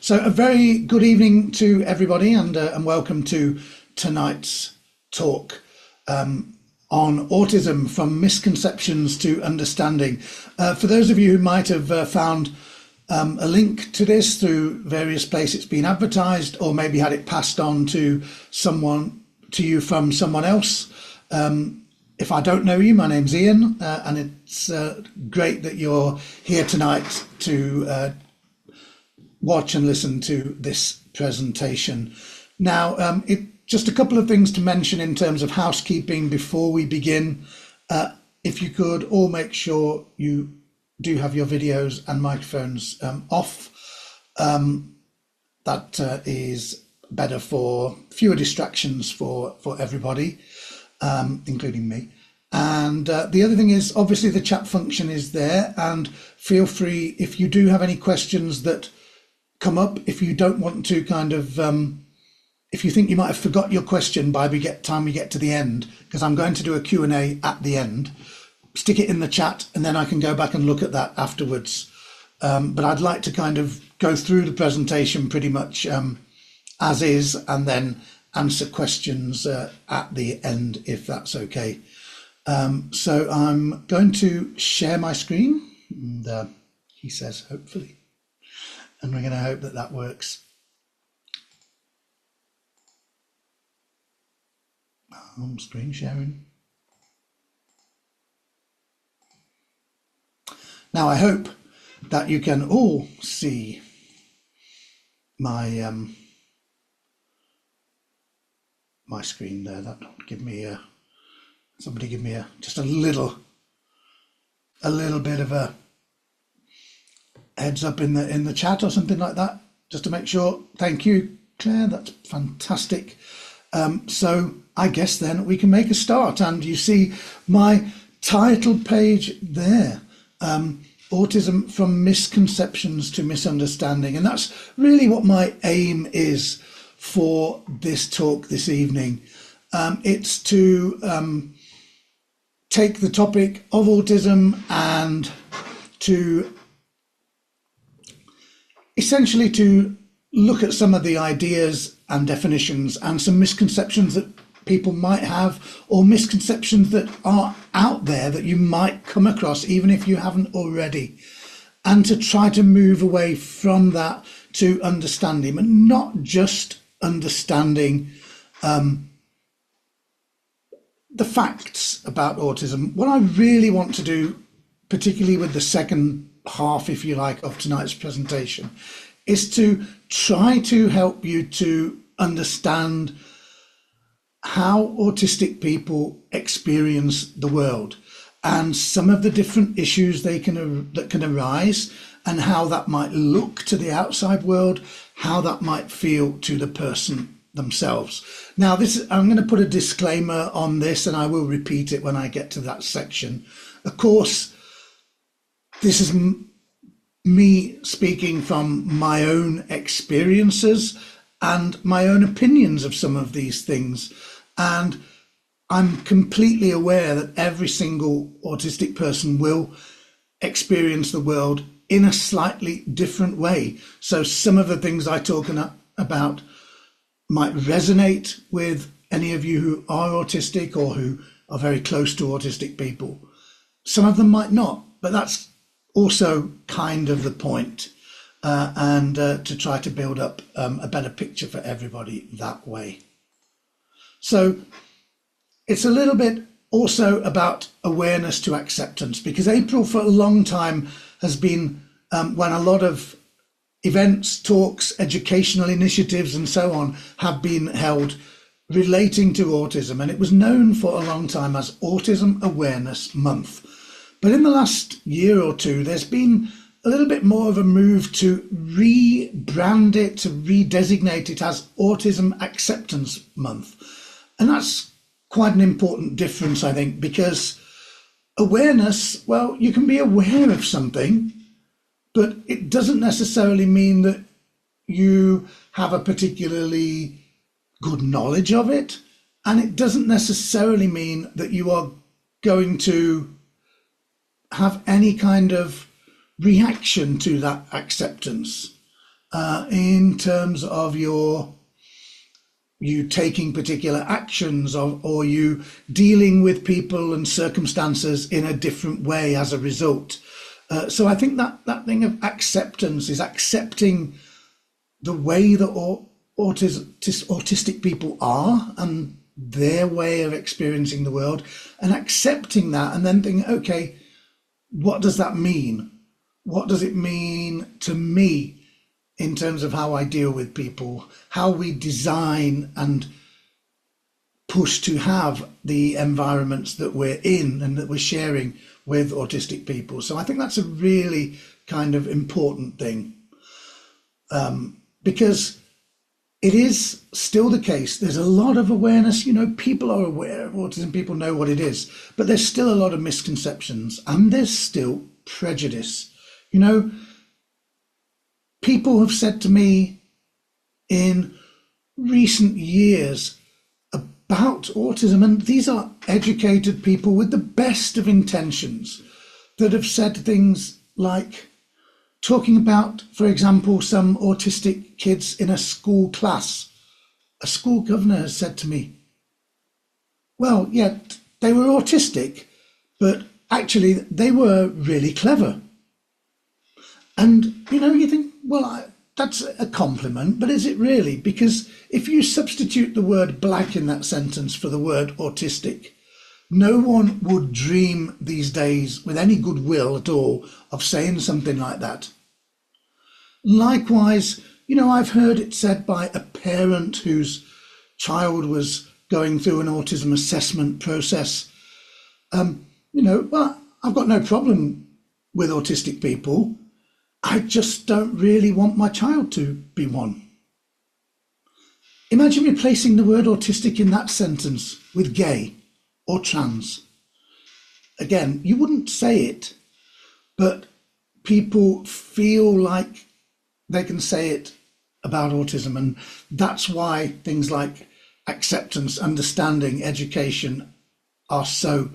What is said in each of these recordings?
So a very good evening to everybody, and welcome to tonight's talk on autism, from misconceptions to understanding. For those of you who might have found a link to this through various places it's been advertised, or maybe had it passed on to you from someone else. If I don't know you, my name's Ian, and it's great that you're here tonight to watch and listen to this presentation. Now, just a couple of things to mention in terms of housekeeping before we begin. If you could all make sure you do have your videos and microphones off. That is better for fewer distractions for everybody, including me. And the other thing is, obviously the chat function is there, and feel free, if you do have any questions that come up, if you don't want to kind of, if you think you might have forgot your question by the time we get to the end, because I'm going to do a Q&A at the end, stick it in the chat and then I can go back and look at that afterwards. But I'd like to kind of go through the presentation pretty much as is, and then answer questions at the end, if that's okay. So I'm going to share my screen, and he says hopefully, and we're going to hope that that works. Screen sharing. Now I hope that you can all see my my screen there. That would give me somebody give me just a little bit of a heads up in the chat or something like that, just to make sure. Thank you, Claire, that's fantastic. So I guess then we can make a start, and you see my title page there, Autism from Misconceptions to Misunderstanding, and that's really what my aim is for this talk this evening. It's to take the topic of autism and to essentially to look at some of the ideas and definitions and some misconceptions that people might have, or misconceptions that are out there that you might come across even if you haven't already, and to try to move away from that to understanding, but not just understanding the facts about autism. What I really want to do, particularly with the second half, if you like, of tonight's presentation, is to try to help you to understand how autistic people experience the world, and some of the different issues that can arise, and how that might look to the outside world, how that might feel to the person themselves. Now, I'm going to put a disclaimer on this, and I will repeat it when I get to that section. Of course, this is me speaking from my own experiences and my own opinions of some of these things, and I'm completely aware that every single autistic person will experience the world in a slightly different way. So some of the things I talk about might resonate with any of you who are autistic or who are very close to autistic people. Some of them might not, but that's also kind of the point, and to try to build up a better picture for everybody that way. So it's a little bit also about awareness to acceptance, because April for a long time has been when a lot of events, talks, educational initiatives and so on have been held relating to autism, and it was known for a long time as Autism Awareness Month. But in the last year or two, there's been a little bit more of a move to rebrand it, to redesignate it as Autism Acceptance Month. And that's quite an important difference, I think, because awareness, well, you can be aware of something, but it doesn't necessarily mean that you have a particularly good knowledge of it. And it doesn't necessarily mean that you are going to have any kind of reaction to that acceptance. in terms of you taking particular actions, or you dealing with people and circumstances in a different way as a result. So I think that thing of acceptance is accepting the way that autistic people are and their way of experiencing the world, and accepting that, and then thinking, okay, what does that mean? What does it mean to me in terms of how I deal with people, how we design and push to have the environments that we're in and that we're sharing with autistic people. So I think that's a really kind of important thing, because it is still the case. There's a lot of awareness, people are aware of autism, people know what it is, but there's still a lot of misconceptions and there's still prejudice. People have said to me in recent years about autism, and these are educated people with the best of intentions, that have said things like, talking about, for example, some autistic kids in a school class. A school governor has said to me, well, yeah, they were autistic, but actually they were really clever. And, you think, well, that's a compliment, but is it really? Because if you substitute the word black in that sentence for the word autistic, no one would dream these days with any goodwill at all of saying something like that. Likewise, I've heard it said by a parent whose child was going through an autism assessment process, well, I've got no problem with autistic people. I just don't really want my child to be one. Imagine replacing the word autistic in that sentence with gay or trans. Again, you wouldn't say it, but people feel like they can say it about autism, and that's why things like acceptance, understanding, education are so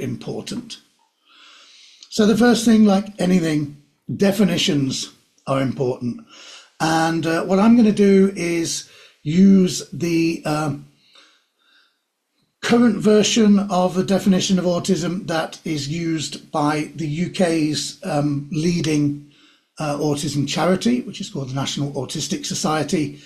important. So the first thing, like anything, definitions are important. And what I'm going to do is use the current version of the definition of autism that is used by the UK's leading autism charity, which is called the National Autistic Society.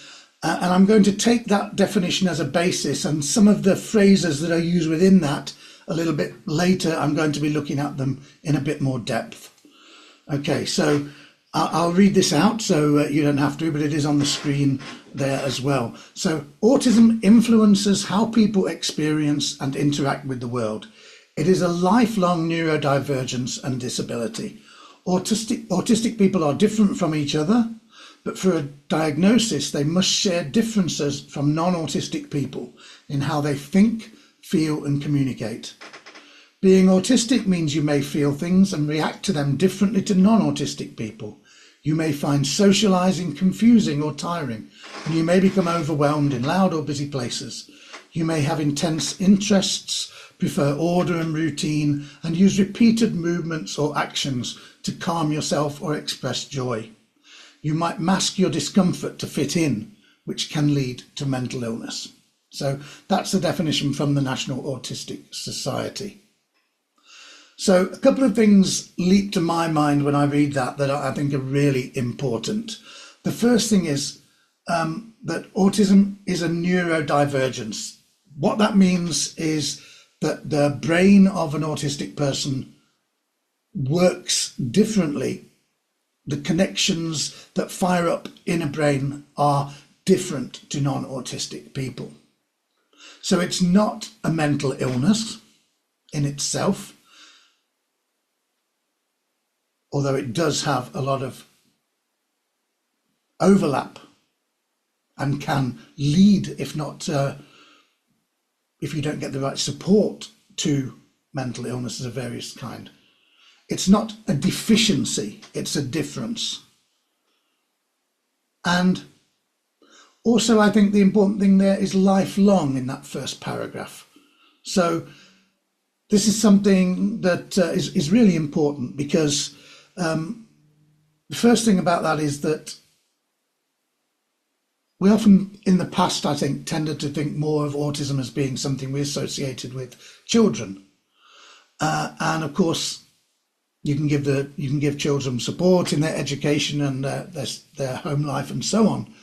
And I'm going to take that definition as a basis, and some of the phrases that are used within that a little bit later, I'm going to be looking at them in a bit more depth. Okay, so I'll read this out, so you don't have to, but it is on the screen there as well. So autism influences how people experience and interact with the world. It is a lifelong neurodivergence and disability. Autistic people are different from each other, but for a diagnosis, they must share differences from non-autistic people in how they think, feel, and communicate. Being autistic means you may feel things and react to them differently to non-autistic people. You may find socializing confusing or tiring, and you may become overwhelmed in loud or busy places. You may have intense interests, prefer order and routine, and use repeated movements or actions to calm yourself or express joy. You might mask your discomfort to fit in, which can lead to mental illness. So that's the definition from the National Autistic Society. So a couple of things leap to my mind when I read that I think are really important. The first thing is that autism is a neurodivergence. What that means is that the brain of an autistic person works differently. The connections that fire up in a brain are different to non-autistic people. So it's not a mental illness in itself, although it does have a lot of overlap and can lead, if you don't get the right support, to mental illnesses of various kind. It's not a deficiency, it's a difference. And also, I think the important thing there is lifelong in that first paragraph. So this is something that is really important, because the first thing about that is that we often, in the past, I think, tended to think more of autism as being something we associated with children. And of course, you can give children support in their education and their home life and so on,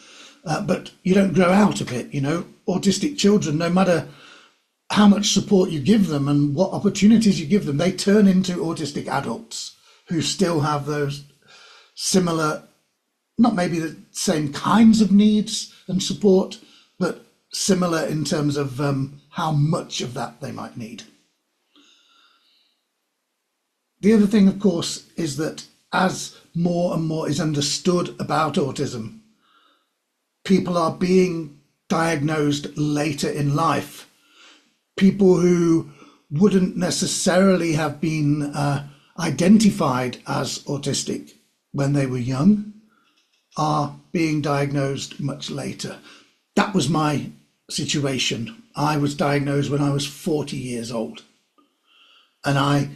but you don't grow out of it. You know, autistic children, no matter how much support you give them and what opportunities you give them, they turn into autistic adults who still have those similar, not maybe the same kinds of needs and support, but similar in terms of how much of that they might need. The other thing, of course, is that as more and more is understood about autism, people are being diagnosed later in life. People who wouldn't necessarily have been identified as autistic when they were young are being diagnosed much later. That was my situation. I was diagnosed when I was 40 years old, and I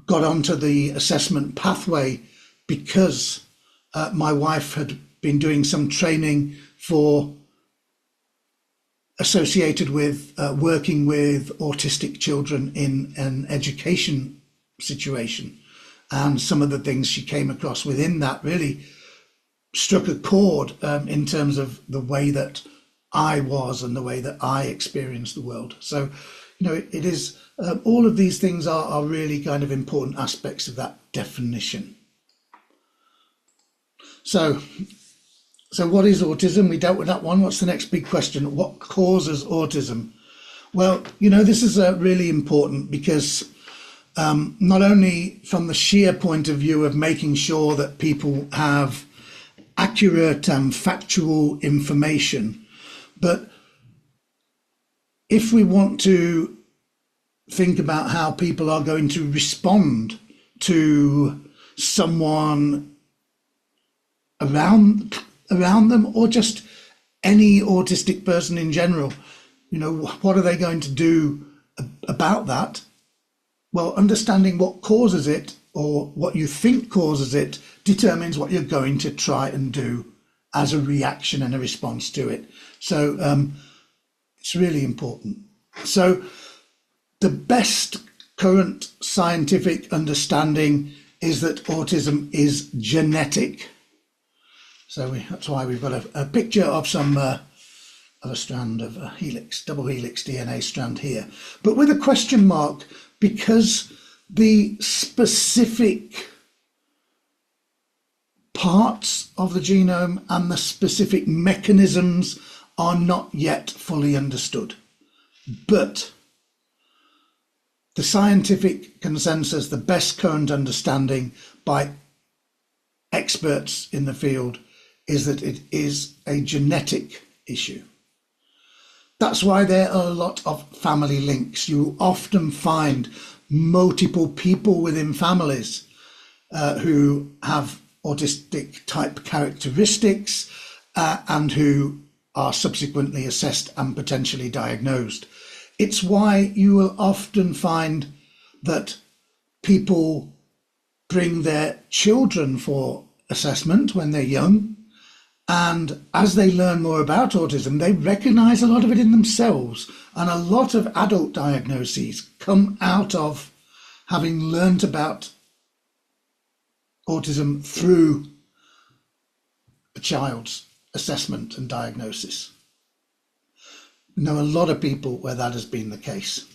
got onto the assessment pathway because my wife had been doing some training for associated with working with autistic children in an education situation. And some of the things she came across within that really struck a chord in terms of the way that I was and the way that I experienced the world. So, you know, it is, all of these things are really kind of important aspects of that definition. So what is autism? We dealt with that one. What's the next big question? What causes autism? Well, you know, this is really important because not only from the sheer point of view of making sure that people have accurate and factual information, but if we want to think about how people are going to respond to someone around them, or just any autistic person in general, you know, what are they going to do about that? Well, understanding what causes it, or what you think causes it, determines what you're going to try and do as a reaction and a response to it. So it's really important. So the best current scientific understanding is that autism is genetic. So that's why we've got a picture of some of a strand of a helix, double helix DNA strand here, but with a question mark, because the specific parts of the genome and the specific mechanisms are not yet fully understood. But the scientific consensus, the best current understanding by experts in the field, is that it is a genetic issue. That's why there are a lot of family links. You often find multiple people within families who have autistic type characteristics and who are subsequently assessed and potentially diagnosed. It's why you will often find that people bring their children for assessment when they're young, and as they learn more about autism, they recognize a lot of it in themselves. And a lot of adult diagnoses come out of having learned about autism through a child's assessment and diagnosis. I know a lot of people where that has been the case.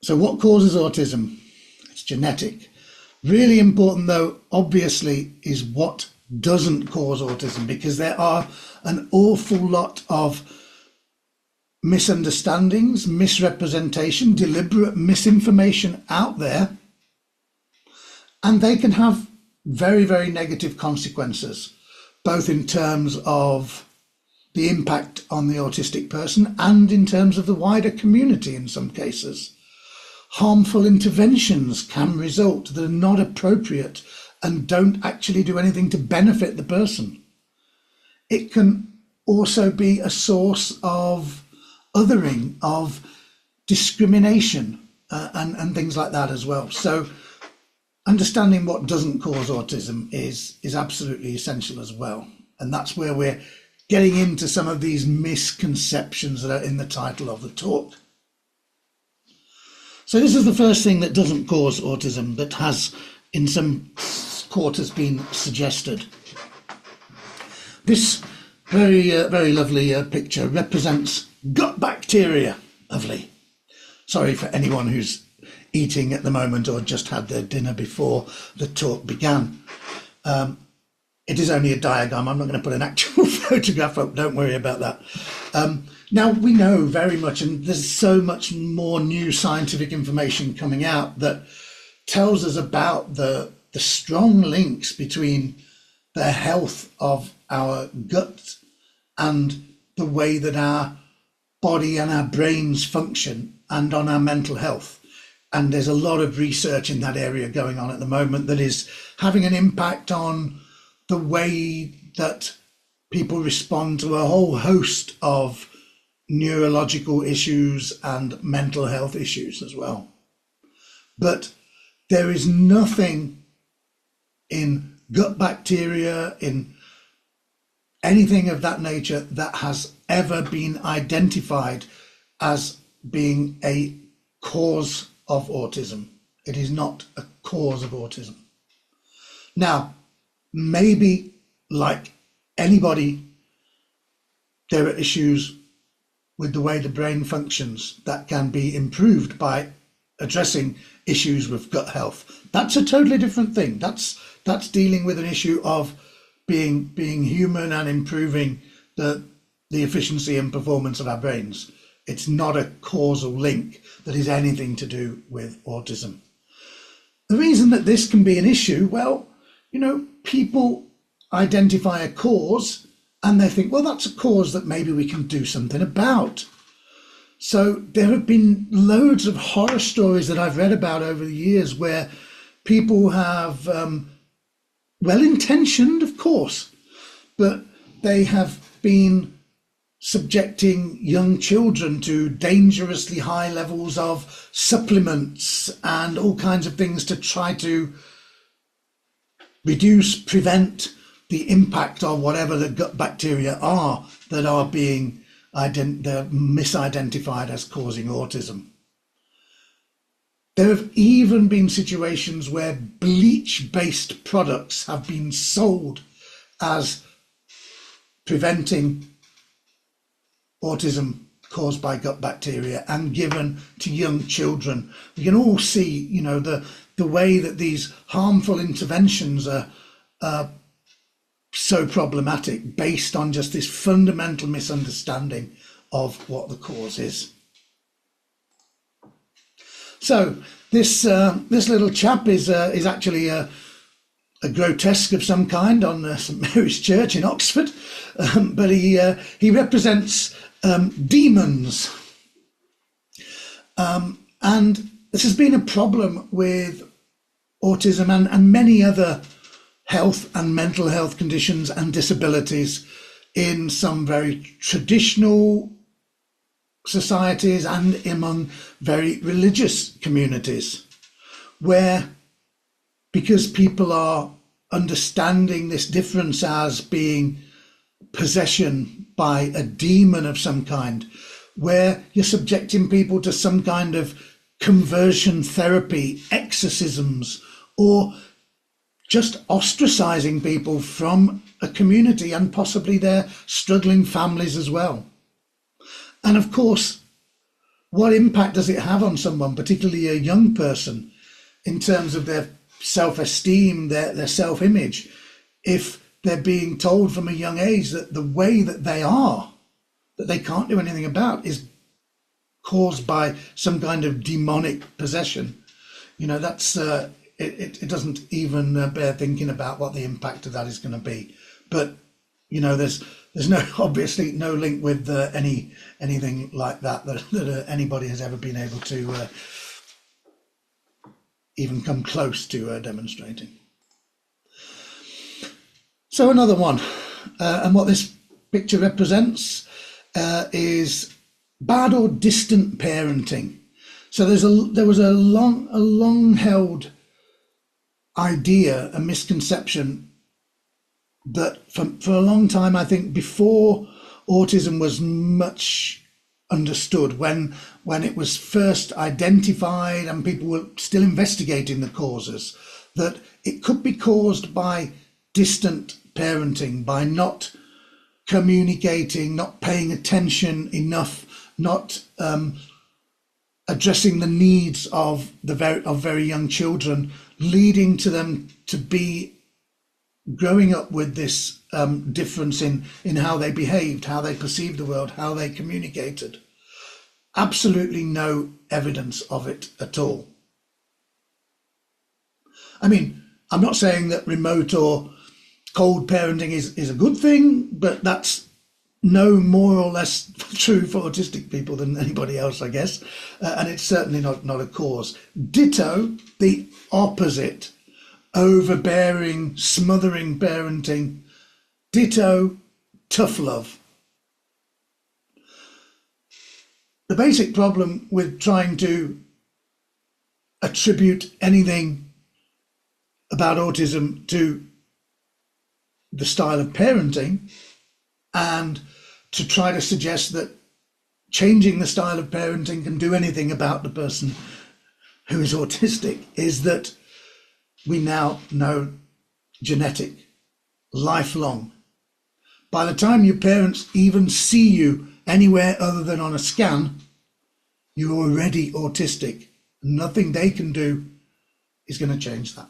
So what causes autism? It's genetic. Really important, though, obviously, is what doesn't cause autism, because there are an awful lot of misunderstandings, misrepresentation, deliberate misinformation out there, and they can have very, very negative consequences, both in terms of the impact on the autistic person and in terms of the wider community in some cases. Harmful interventions can result that are not appropriate and don't actually do anything to benefit the person. It can also be a source of othering, of discrimination, and things like that as well. So understanding what doesn't cause autism is absolutely essential as well. And that's where we're getting into some of these misconceptions that are in the title of the talk. So this is the first thing that doesn't cause autism that has in some quarters been suggested. This very lovely picture represents gut bacteria. Lovely. Sorry for anyone who's eating at the moment or just had their dinner before the talk began. It is only a diagram. I'm not going to put an actual photograph up. Don't worry about that. Now, we know very much, and there's so much more new scientific information coming out that tells us about the strong links between the health of our gut and the way that our body and our brains function and on our mental health. And there's a lot of research in that area going on at the moment that is having an impact on the way that people respond to a whole host of neurological issues and mental health issues as well. But there is nothing in gut bacteria, in anything of that nature, that has ever been identified as being a cause of autism. It is not a cause of autism. Now, maybe like anybody, there are issues with the way the brain functions that can be improved by addressing issues with gut health. That's a totally different thing. That's dealing with an issue of being human and improving the efficiency and performance of our brains. It's not a causal link that is anything to do with autism. The reason that this can be an issue, well, people identify a cause and they think, well, that's a cause that maybe we can do something about. So there have been loads of horror stories that I've read about over the years where people have, well-intentioned, of course, but they have been subjecting young children to dangerously high levels of supplements and all kinds of things to try to prevent the impact of whatever the gut bacteria are that are being misidentified as causing autism. There have even been situations where bleach-based products have been sold as preventing autism caused by gut bacteria and given to young children. We can all see, the way that these harmful interventions are so problematic based on just this fundamental misunderstanding of what the cause is. So this little chap is actually a grotesque of some kind on St Mary's Church in Oxford, but he represents demons, and this has been a problem with autism and many other health and mental health conditions and disabilities in some very traditional societies and among very religious communities, where, because people are understanding this difference as being possession by a demon of some kind, where you're subjecting people to some kind of conversion therapy, exorcisms, or just ostracizing people from a community and possibly their struggling families as well. And of course, what impact does it have on someone, particularly a young person, in terms of their self-esteem, their self-image, if they're being told from a young age that the way that they are, that they can't do anything about, is caused by some kind of demonic possession? That's it doesn't even bear thinking about what the impact of that is going to be. But there's obviously no link with anything like that anybody has ever been able to even come close to demonstrating. So another one, and what this picture represents is bad or distant parenting. So there was a long held idea, a misconception that for a long time, I think before autism was much understood, when it was first identified and people were still investigating the causes, that it could be caused by distant parenting, by not communicating, not paying attention enough, not addressing the needs of very young children, leading to them to be growing up with this difference in how they behaved, how they perceived the world, how they communicated. Absolutely no evidence of it at all. I mean, I'm not saying that remote or cold parenting is a good thing, but that's no more or less true for autistic people than anybody else, I guess. And it's certainly not a cause. Ditto, the opposite, overbearing, smothering parenting. Ditto, tough love. The basic problem with trying to attribute anything about autism to the style of parenting, and to try to suggest that changing the style of parenting can do anything about the person who is autistic, is that we now know genetic, lifelong. By the time your parents even see you anywhere other than on a scan, you're already autistic. Nothing they can do is going to change that.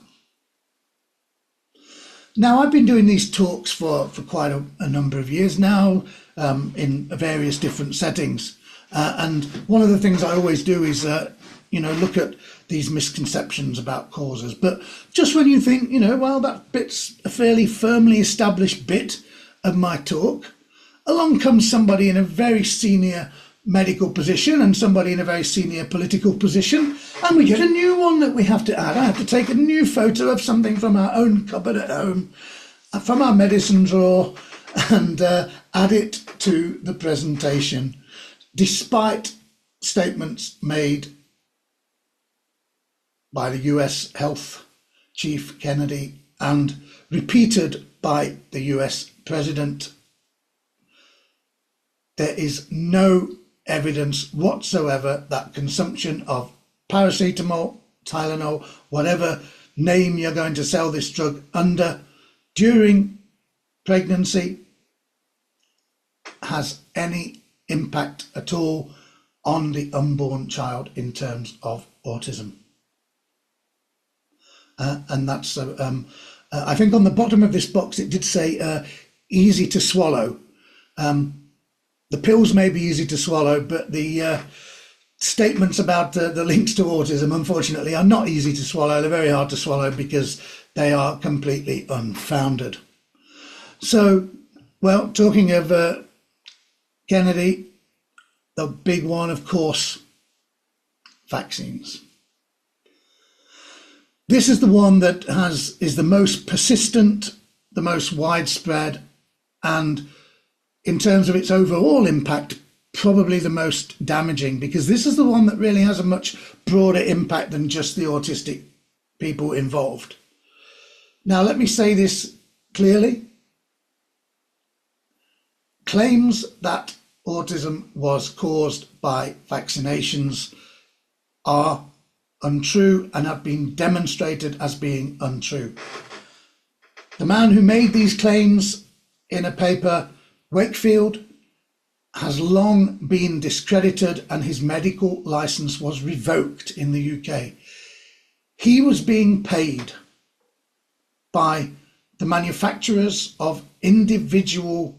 Now, I've been doing these talks for quite a number of years now, in various different settings. And one of the things I always do is, look at these misconceptions about causes. But just when you think, well, that bit's a fairly firmly established bit of my talk, along comes somebody in a very senior medical position and somebody in a very senior political position, and we get a new one that we have to add. I have to take a new photo of something from our own cupboard at home, from our medicine drawer, and add it to the presentation, despite statements made by the US Health Chief Kennedy and repeated by the US President. There is no evidence whatsoever that consumption of paracetamol, Tylenol, whatever name you're going to sell this drug under, during pregnancy has any impact at all on the unborn child in terms of autism. And that's, I think on the bottom of this box it did say easy to swallow. The pills may be easy to swallow, but the statements about the links to autism, unfortunately, are not easy to swallow. They're very hard to swallow because they are completely unfounded. So, well, talking of Kennedy, the big one, of course, vaccines. This is the one that is the most persistent, the most widespread, and in terms of its overall impact, probably the most damaging, because this is the one that really has a much broader impact than just the autistic people involved. Now, let me say this clearly. Claims that autism was caused by vaccinations are untrue and have been demonstrated as being untrue. The man who made these claims in a paper, Wakefield, has long been discredited and his medical license was revoked in the UK. He was being paid by the manufacturers of individual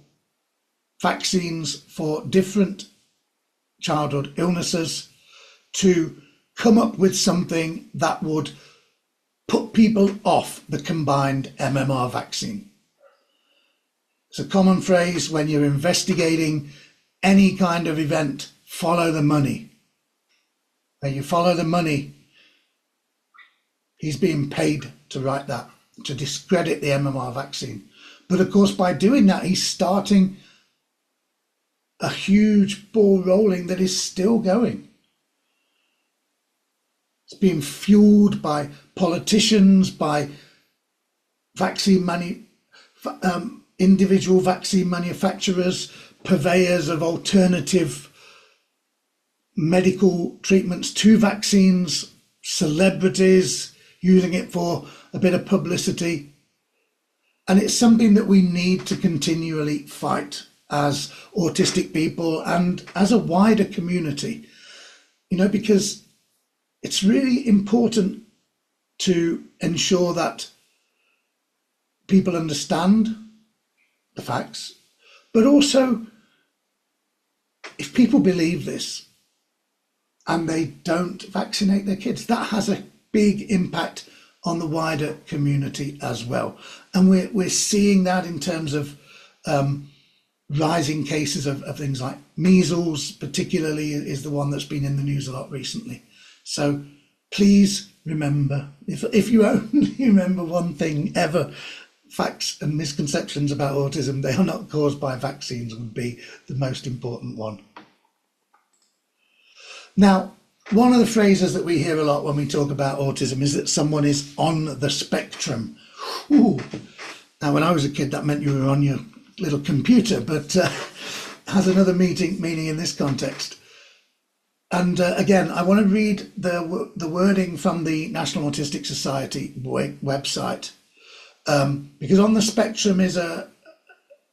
vaccines for different childhood illnesses to come up with something that would put people off the combined MMR vaccine. It's a common phrase when you're investigating any kind of event: follow the money. When you follow the money, he's being paid to write that, to discredit the MMR vaccine. But of course, by doing that, he's starting a huge ball rolling that is still going. It's being fueled by politicians, by individual vaccine manufacturers, purveyors of alternative medical treatments to vaccines, celebrities using it for a bit of publicity. And it's something that we need to continually fight as autistic people and as a wider community, because it's really important to ensure that people understand the facts, but also if people believe this and they don't vaccinate their kids, that has a big impact on the wider community as well. And we're seeing that in terms of rising cases of things like measles, particularly, is the one that's been in the news a lot recently. So please remember, if you only remember one thing ever, facts and misconceptions about autism, they are not caused by vaccines, would be the most important one. Now, one of the phrases that we hear a lot when we talk about autism is that someone is on the spectrum. Ooh. Now, when I was a kid, that meant you were on your little computer, but has another meaning in this context. And again, I want to read the wording from the National Autistic Society website, because on the spectrum is a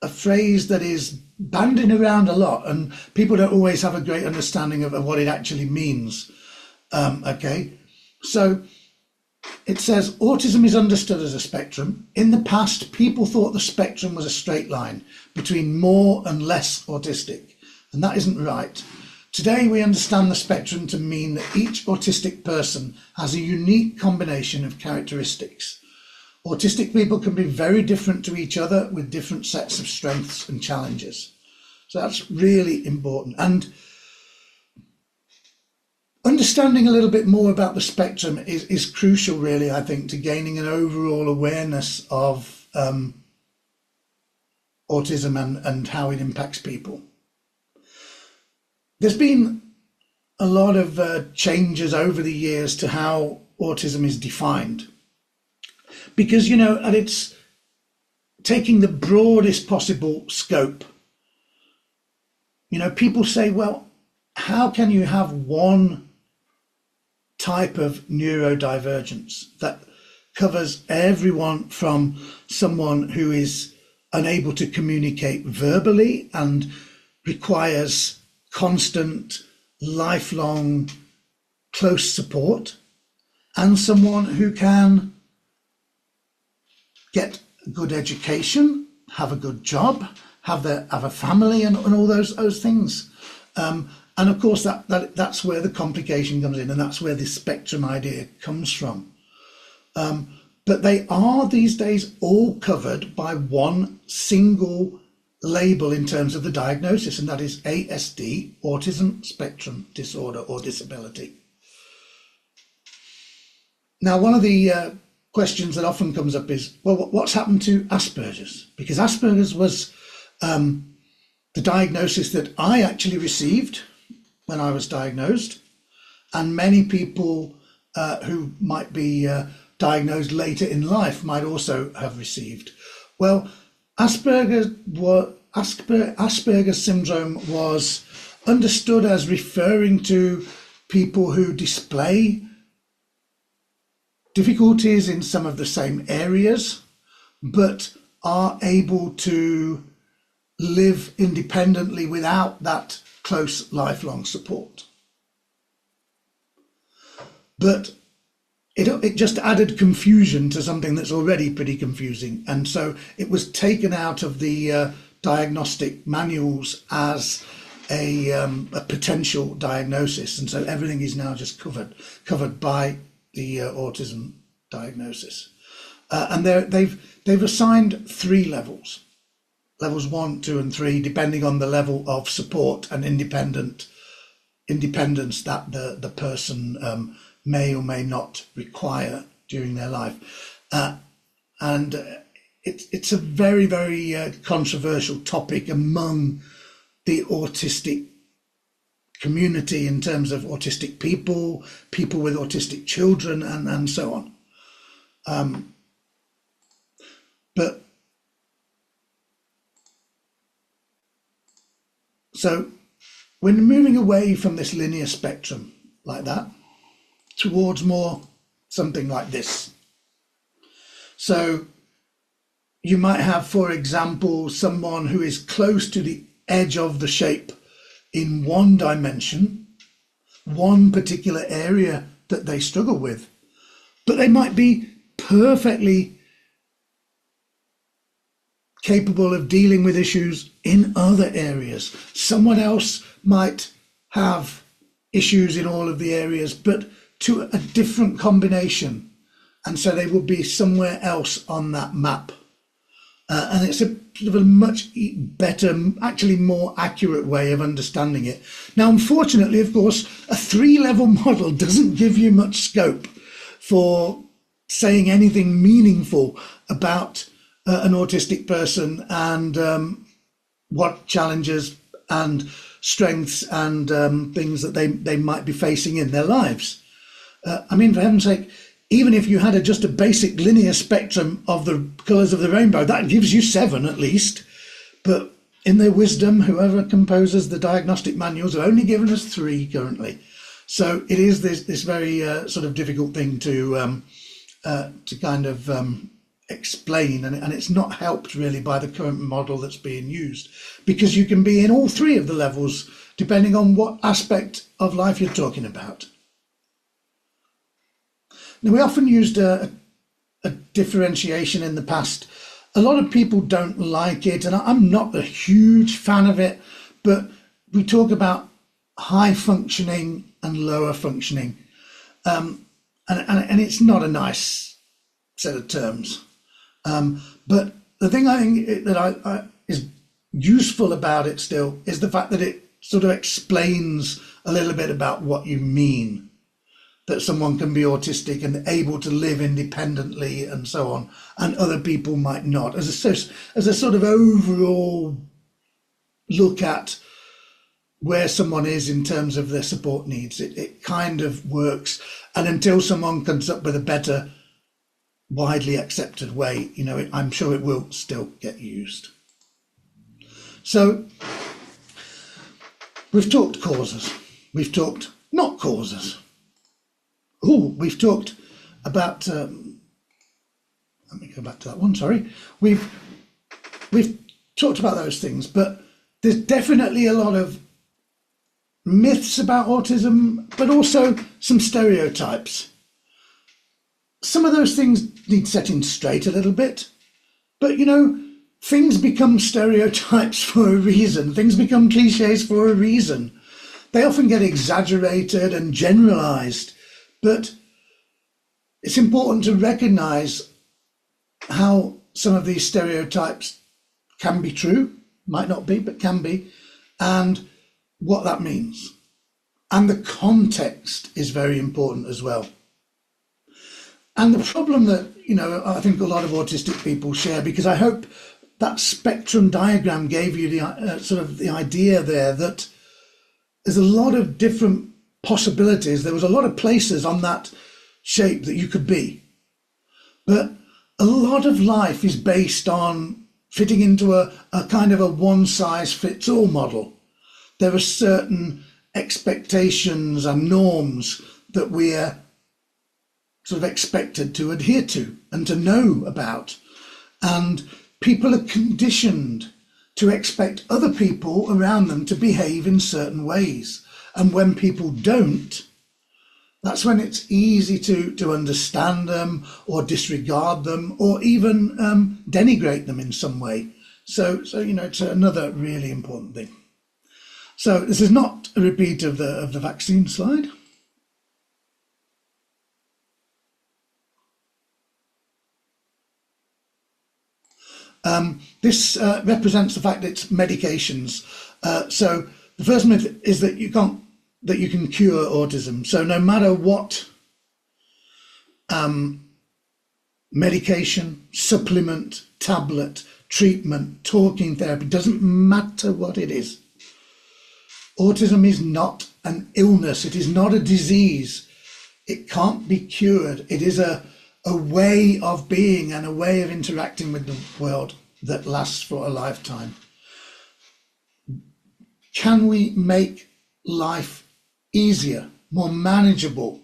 phrase that is bandied around a lot, and people don't always have a great understanding of what it actually means. Okay, so it says autism is understood as a spectrum. In the past, people thought the spectrum was a straight line between more and less autistic, and that isn't right. Today, we understand the spectrum to mean that each autistic person has a unique combination of characteristics. Autistic people can be very different to each other with different sets of strengths and challenges. So that's really important. And understanding a little bit more about the spectrum is crucial, really, I think, to gaining an overall awareness of autism and how it impacts people. There's been a lot of changes over the years to how autism is defined. Because, and it's taking the broadest possible scope. People say, well, how can you have one type of neurodivergence that covers everyone from someone who is unable to communicate verbally and requires constant, lifelong, close support, and someone who can get good education, have a good job, have a family, and all those things. And of course, that's where the complication comes in, and that's where this spectrum idea comes from. But they are these days all covered by one single label in terms of the diagnosis, and that is ASD, Autism Spectrum Disorder or Disability. Now, one of the questions that often comes up is, well, what's happened to Asperger's? Because Asperger's was the diagnosis that I actually received when I was diagnosed, and many people who might be diagnosed later in life might also have received. Well, Asperger's syndrome was understood as referring to people who display difficulties in some of the same areas, but are able to live independently without that close lifelong support. But it just added confusion to something that's already pretty confusing. And so it was taken out of the diagnostic manuals as a potential diagnosis. And so everything is now just covered by the autism diagnosis. And they've assigned 3 levels. Levels 1, 2, and 3, depending on the level of support and independence that the person may or may not require during their life. And it's a very, very controversial topic among the autistic community in terms of autistic people, people with autistic children, and so on. But so we're moving away from this linear spectrum like that towards more something like this. So you might have, for example, someone who is close to the edge of the shape in one dimension, one particular area that they struggle with, but they might be perfectly capable of dealing with issues in other areas. Someone else might have issues in all of the areas, but to a different combination. And so they will be somewhere else on that map. And it's a sort of a much better, actually more accurate way of understanding it. Now, unfortunately, of course, a 3-level model doesn't give you much scope for saying anything meaningful about an autistic person and what challenges and strengths and things that they might be facing in their lives. I mean, for heaven's sake, even if you had just a basic linear spectrum of the colours of the rainbow, that gives you 7 at least. But in their wisdom, whoever composes the diagnostic manuals have only given us 3 currently. So it is this very sort of difficult thing to kind of explain, and it's not helped really by the current model that's being used, because you can be in all 3 of the levels depending on what aspect of life you're talking about. Now, we often used a differentiation in the past. A lot of people don't like it, and I'm not a huge fan of it, but we talk about high functioning and lower functioning, and it's not a nice set of terms. But the thing I think that is useful about it still is the fact that it sort of explains a little bit about what you mean, that someone can be autistic and able to live independently and so on, and other people might not, as a sort of overall look at where someone is in terms of their support needs. It kind of works, and until someone comes up with a better, widely accepted way, you know, I'm sure it will still get used. So we've talked causes, we've talked not causes. We've talked about, let me go back to that one, sorry. We've talked about those things, but there's definitely a lot of myths about autism, but also some stereotypes. Some of those things need setting straight a little bit, but you know, things become stereotypes for a reason. Things become cliches for a reason. They often get exaggerated and generalized, but it's important to recognize how some of these stereotypes can be true, might not be, but can be, and what that means. And the context is very important as well. And the problem that, you know, I think a lot of autistic people share, because I hope that spectrum diagram gave you the sort of the idea there that there's a lot of different possibilities. There was a lot of places on that shape that you could be, but a lot of life is based on fitting into a kind of a one-size-fits-all model. There are certain expectations and norms that we're sort of expected to adhere to and to know about, and people are conditioned to expect other people around them to behave in certain ways. And when people don't, that's when it's easy to understand them or disregard them or even denigrate them in some way. So you know, it's another really important thing. So this is not a repeat of the vaccine slide. This represents the fact that it's medications. So the first myth is that you can cure autism. So no matter what medication, supplement, tablet, treatment, talking therapy, doesn't matter what it is, Autism is not an illness. It is not a disease. It can't be cured. It is a way of being and a way of interacting with the world that lasts for a lifetime. Can we make life easier, more manageable,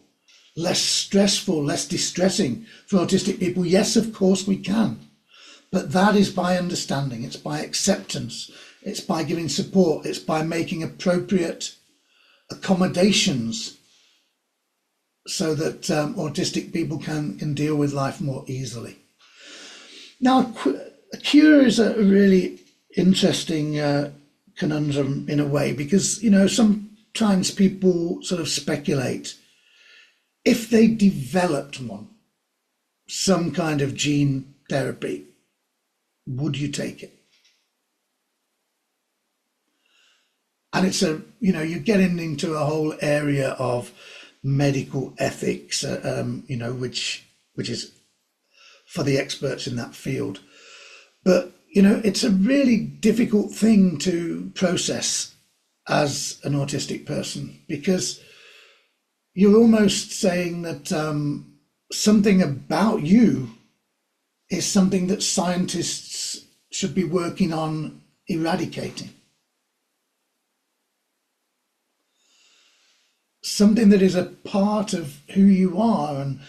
less stressful, less distressing for autistic people? Yes, of course we can. But that is by understanding, it's by acceptance, it's by giving support, it's by making appropriate accommodations so that autistic people can deal with life more easily. Now, a cure is a really interesting conundrum in a way, because, you know, sometimes people sort of speculate, if they developed some kind of gene therapy, would you take it? And it's you're getting into a whole area of medical ethics, which is for the experts in that field. But, it's a really difficult thing to process as an autistic person, because you're almost saying that something about you is something that scientists should be working on eradicating. Something that is a part of who you are, and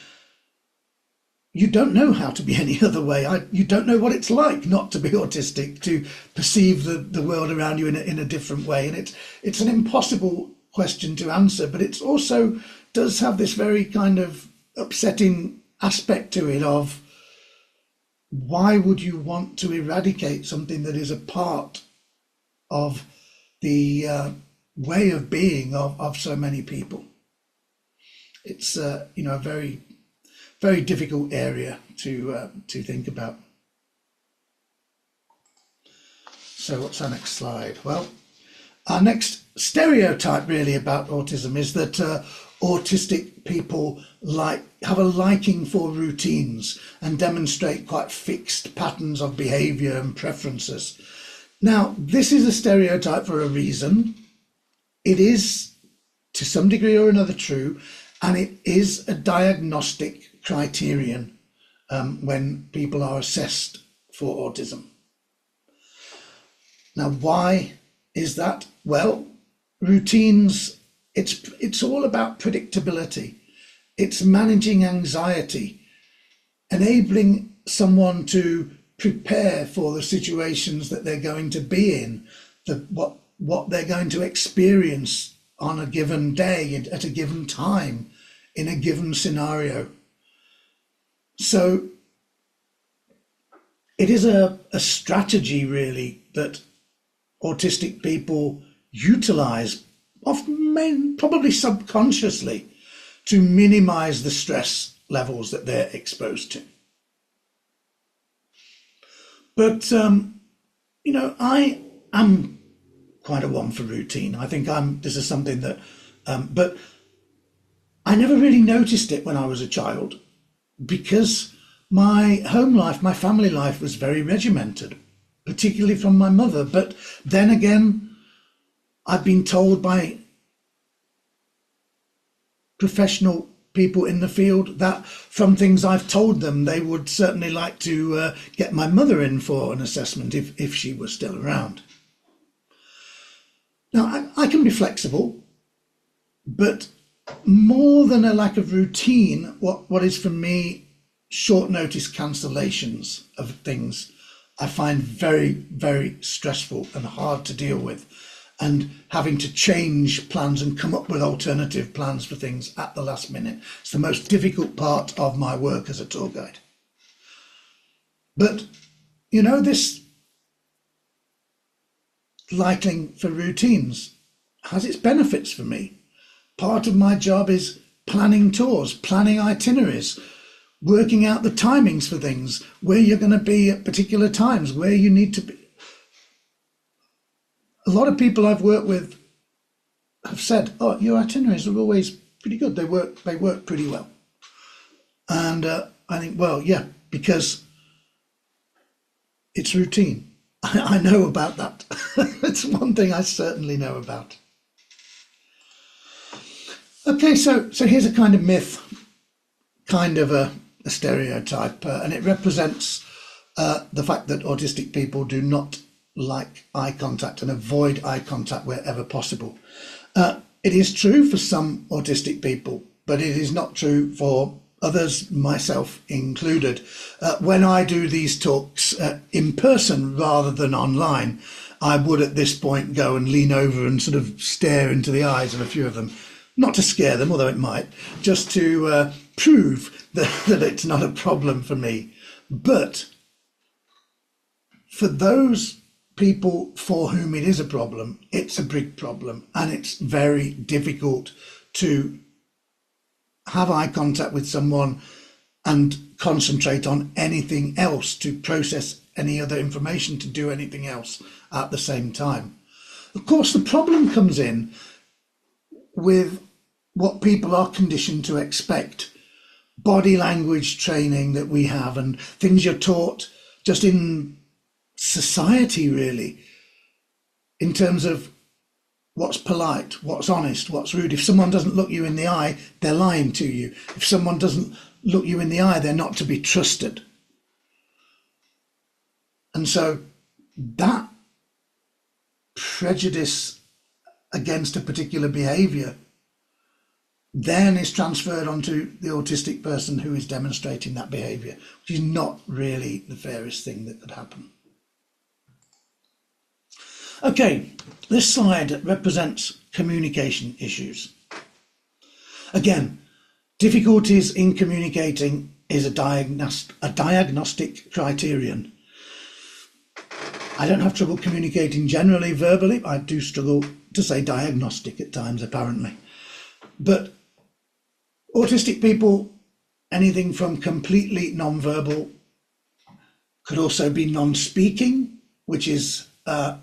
you don't know how to be any other way. You don't know what it's like not to be autistic, to perceive the world around you in a different way. And it's an impossible question to answer, but it also does have this very kind of upsetting aspect to it of, why would you want to eradicate something that is a part of the way of being of so many people? It's a very, very difficult area to think about. So what's our next slide? Well, our next stereotype really about autism is that autistic people have a liking for routines and demonstrate quite fixed patterns of behaviour and preferences. Now, this is a stereotype for a reason. It is, to some degree or another, true, and it is a diagnostic criterion when people are assessed for autism. Now, why is that? Well, routines, it's all about predictability. It's managing anxiety, enabling someone to prepare for the situations that they're going to be in, what they're going to experience on a given day, at a given time, in a given scenario. So it is a strategy really that autistic people utilize, often probably subconsciously, to minimize the stress levels that they're exposed to. But I am quite a one for routine. I think this is something that but I never really noticed it when I was a child, because my home life, my family life, was very regimented, particularly from my mother. But then again, I've been told by professional people in the field that from things I've told them, they would certainly like to get my mother in for an assessment if she was still around. Now, I can be flexible, but more than a lack of routine, what is for me short notice cancellations of things, I find very, very stressful and hard to deal with, and having to change plans and come up with alternative plans for things at the last minute. It's the most difficult part of my work as a tour guide. But, this liking for routines has its benefits for me. Part of my job is planning tours, planning itineraries, working out the timings for things, where you're going to be at particular times, where you need to be. A lot of people I've worked with have said, "Oh, your itineraries are always pretty good. They work pretty well." And I think, well, yeah, because it's routine. I know about that. It's one thing I certainly know about. Okay, so here's a kind of myth, kind of a stereotype, and it represents the fact that autistic people do not like eye contact and avoid eye contact wherever possible. It is true for some autistic people, but it is not true for others, myself included. When I do these talks in person rather than online, I would at this point go and lean over and sort of stare into the eyes of a few of them, not to scare them, although it might, just to prove that it's not a problem for me. But for those people for whom it is a problem, it's a big problem, and it's very difficult to have eye contact with someone and concentrate on anything else, to process any other information, to do anything else at the same time. Of course, the problem comes in with what people are conditioned to expect. Body language training that we have, and things you're taught just in society, really, in terms of what's polite, what's honest, what's rude. If someone doesn't look you in the eye, they're lying to you. If someone doesn't look you in the eye, they're not to be trusted. And so that prejudice against a particular behaviour then is transferred onto the autistic person who is demonstrating that behaviour, which is not really the fairest thing that could happen. Okay, this slide represents communication issues. Again, difficulties in communicating is a diagnostic criterion. I don't have trouble communicating generally verbally. I do struggle to say diagnostic at times, apparently. But autistic people, anything from completely non-verbal, could also be non-speaking, which is a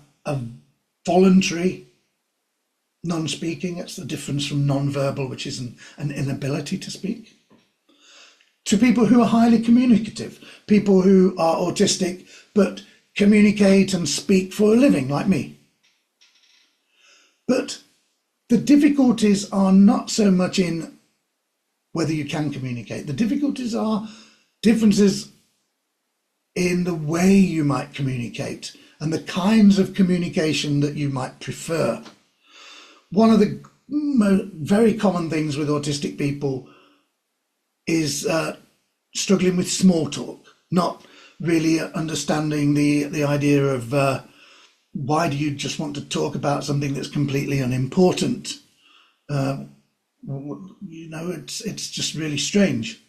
voluntary non-speaking. That's the difference from non-verbal, which is an inability to speak, to people who are highly communicative, people who are autistic but communicate and speak for a living, like me. But the difficulties are not so much in whether you can communicate. The difficulties are differences in the way you might communicate and the kinds of communication that you might prefer. One of the very common things with autistic people is struggling with small talk, not really understanding the idea of why do you just want to talk about something that's completely unimportant? You know, it's just really strange.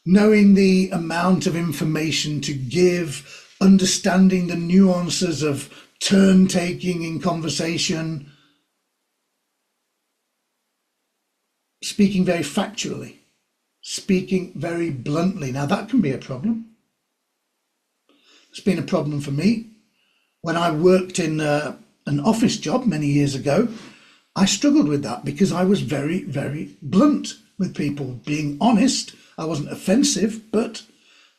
Knowing the amount of information to give, understanding the nuances of turn taking in conversation, speaking very factually, speaking very bluntly. Now that can be a problem. It's been a problem for me. When I worked in an office job many years ago, I struggled with that because I was very, very blunt with people. Being honest, I wasn't offensive, but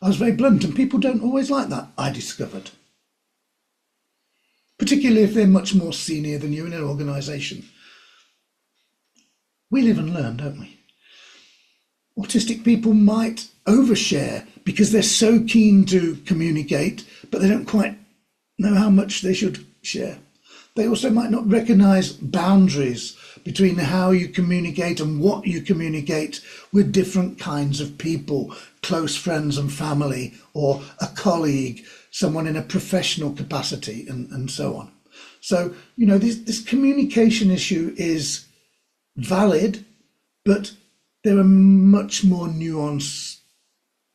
I was very blunt, and people don't always like that, I discovered. Particularly if they're much more senior than you in an organisation. We live and learn, don't we? Autistic people might overshare because they're so keen to communicate, but they don't quite know how much they should share. They also might not recognise boundaries between how you communicate and what you communicate with different kinds of people, close friends and family, or a colleague, someone in a professional capacity, and so on. So, you know, this communication issue is valid, but there are much more nuanced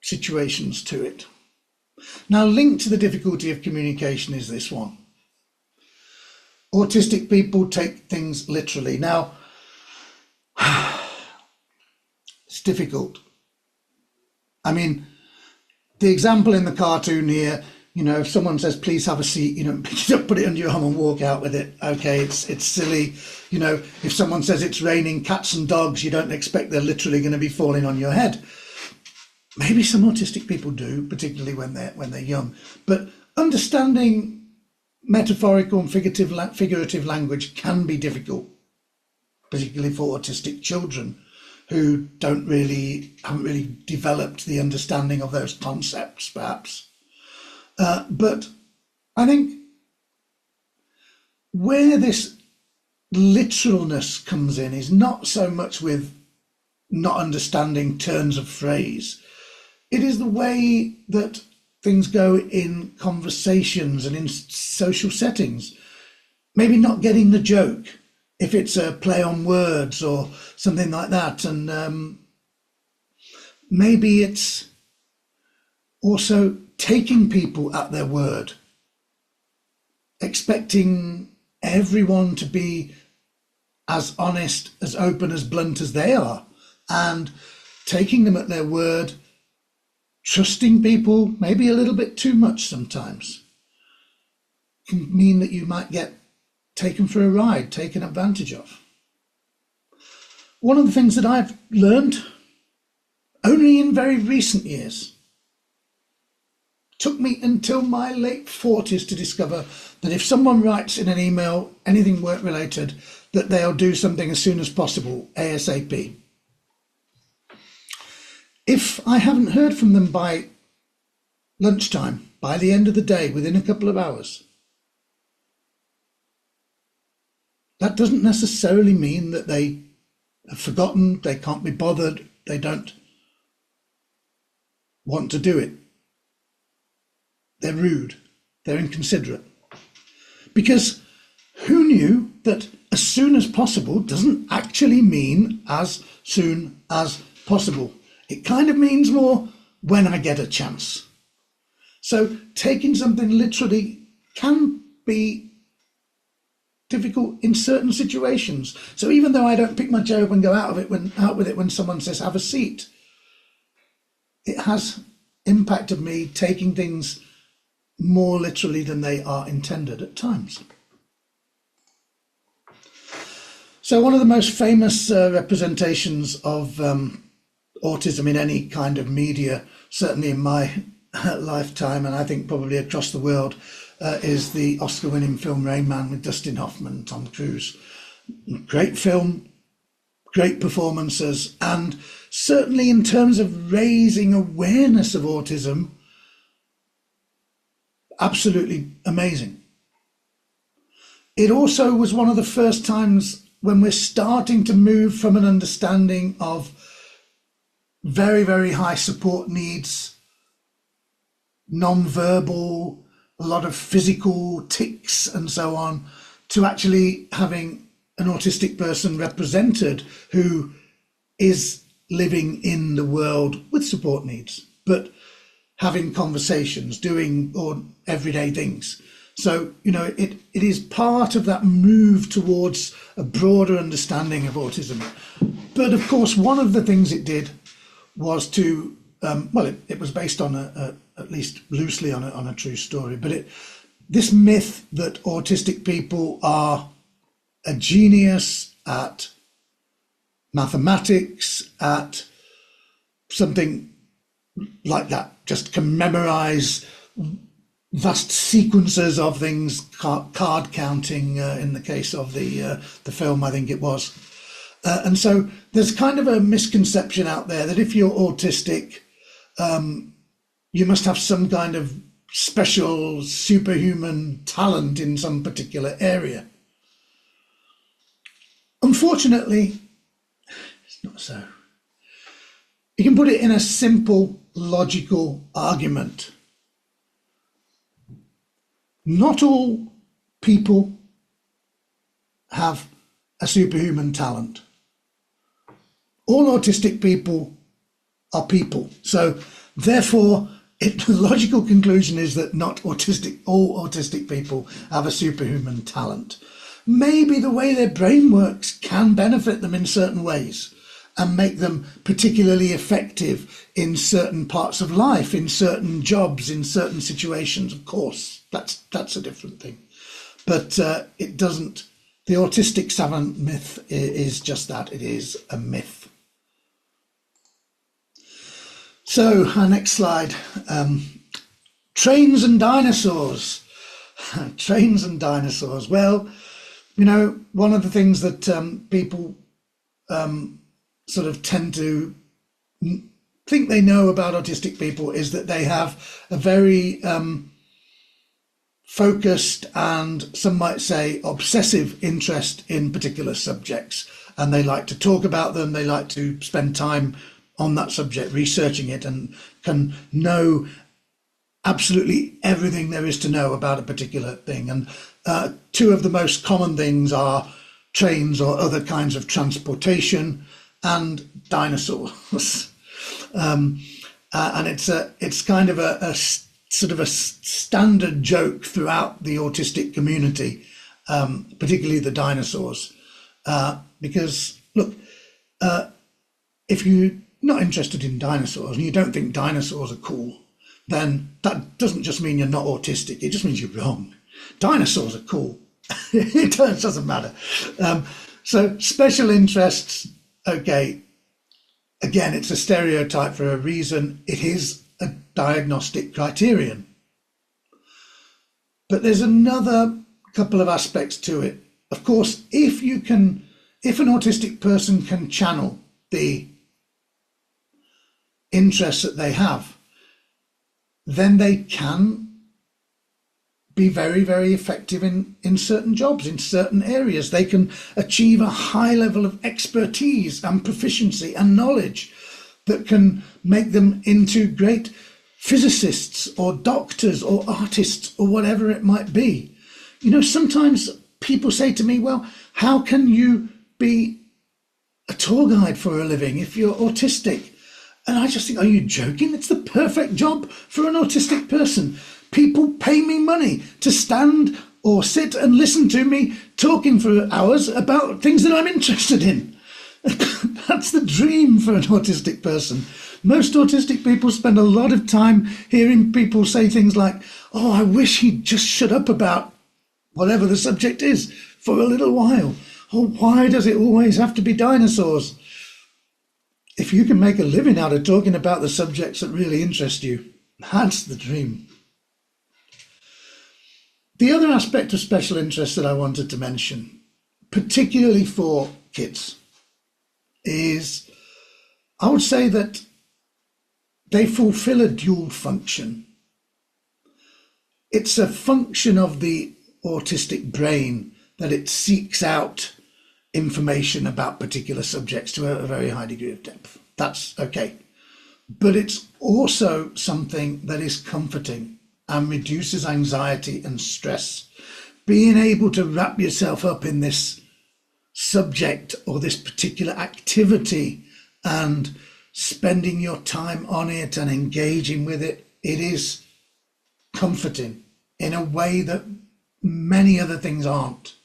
situations to it. Now, linked to the difficulty of communication is this one. Autistic people take things literally. Now, it's difficult. I mean, the example in the cartoon here, you know, if someone says, please have a seat, you don't pick it up, put it under your arm and walk out with it. Okay, it's silly. You know, if someone says it's raining cats and dogs, you don't expect they're literally going to be falling on your head. Maybe some autistic people do, particularly when they're young. But understanding metaphorical and figurative language can be difficult. particularly for autistic children who haven't really developed the understanding of those concepts, perhaps. But I think where this literalness comes in is not so much with not understanding turns of phrase. It is the way that things go in conversations and in social settings. Maybe not getting the joke if it's a play on words or something like that. And maybe it's also taking people at their word, expecting everyone to be as honest, as open, as blunt as they are, and taking them at their word, trusting people maybe a little bit too much sometimes, can mean that you might get taken for a ride, taken advantage of. One of the things that I've learned only in very recent years, took me until my late 40s to discover that if someone writes in an email anything work related, that they'll do something as soon as possible, ASAP. If I haven't heard from them by lunchtime, by the end of the day, within a couple of hours, that doesn't necessarily mean that they have forgotten, they can't be bothered, they don't want to do it. They're rude, they're inconsiderate. Because who knew that as soon as possible doesn't actually mean as soon as possible? It kind of means more when I get a chance. So taking something literally can be difficult in certain situations. So even though I don't pick my joke and go out with it when someone says have a seat, it has impacted me taking things more literally than they are intended at times. So one of the most famous representations of autism in any kind of media, certainly in my lifetime, and I think probably across the world, is the Oscar-winning film Rain Man with Dustin Hoffman and Tom Cruise. Great film, great performances, and certainly in terms of raising awareness of autism, absolutely amazing. It also was one of the first times when we're starting to move from an understanding of very, very high support needs, non-verbal, a lot of physical tics and so on, to actually having an autistic person represented who is living in the world with support needs, but having conversations, doing everyday things. So, it is part of that move towards a broader understanding of autism. But of course, one of the things it did was to, it was based on at least loosely on a true story, but this myth that autistic people are a genius at mathematics, at something like that, just can memorize vast sequences of things, card counting in the case of the film, I think it was. And so there's kind of a misconception out there that if you're autistic, you must have some kind of special superhuman talent in some particular area. Unfortunately, it's not so. You can put it in a simple, logical argument. Not all people have a superhuman talent. All autistic people are people. So therefore, the logical conclusion is that all autistic people have a superhuman talent. Maybe the way their brain works can benefit them in certain ways and make them particularly effective in certain parts of life, in certain jobs, in certain situations. Of course, that's a different thing. But it doesn't. The autistic savant myth is just that. It is a myth. So our next slide. Trains and dinosaurs. Trains and dinosaurs. Well, one of the things that people sort of tend to think they know about autistic people is that they have a very focused and some might say obsessive interest in particular subjects, and they like to talk about them, they like to spend time on that subject researching it, and can know absolutely everything there is to know about a particular thing. And two of the most common things are trains or other kinds of transportation and dinosaurs. And it's kind of a sort of a standard joke throughout the autistic community, particularly the dinosaurs, because look, if you're not interested in dinosaurs and you don't think dinosaurs are cool, then that doesn't just mean you're not autistic, it just means you're wrong. Dinosaurs are cool. It doesn't matter. So special interests, okay, again, it's a stereotype for a reason. It is a diagnostic criterion. But there's another couple of aspects to it. Of course, if an autistic person can channel the interests that they have, then they can be very, very effective in certain jobs, in certain areas. They can achieve a high level of expertise and proficiency and knowledge that can make them into great physicists or doctors or artists or whatever it might be. You know, sometimes people say to me, well, how can you be a tour guide for a living if you're autistic? And I just think, are you joking? It's the perfect job for an autistic person. People pay me money to stand or sit and listen to me talking for hours about things that I'm interested in. That's the dream for an autistic person. Most autistic people spend a lot of time hearing people say things like, oh, I wish he'd just shut up about whatever the subject is for a little while. Oh, why does it always have to be dinosaurs? If you can make a living out of talking about the subjects that really interest you, that's the dream. The other aspect of special interest that I wanted to mention, particularly for kids, is I would say that they fulfill a dual function. It's a function of the autistic brain that it seeks out information about particular subjects to a very high degree of depth. That's okay. But it's also something that is comforting and reduces anxiety and stress. Being able to wrap yourself up in this subject or this particular activity and spending your time on it and engaging with it, it is comforting in a way that many other things aren't.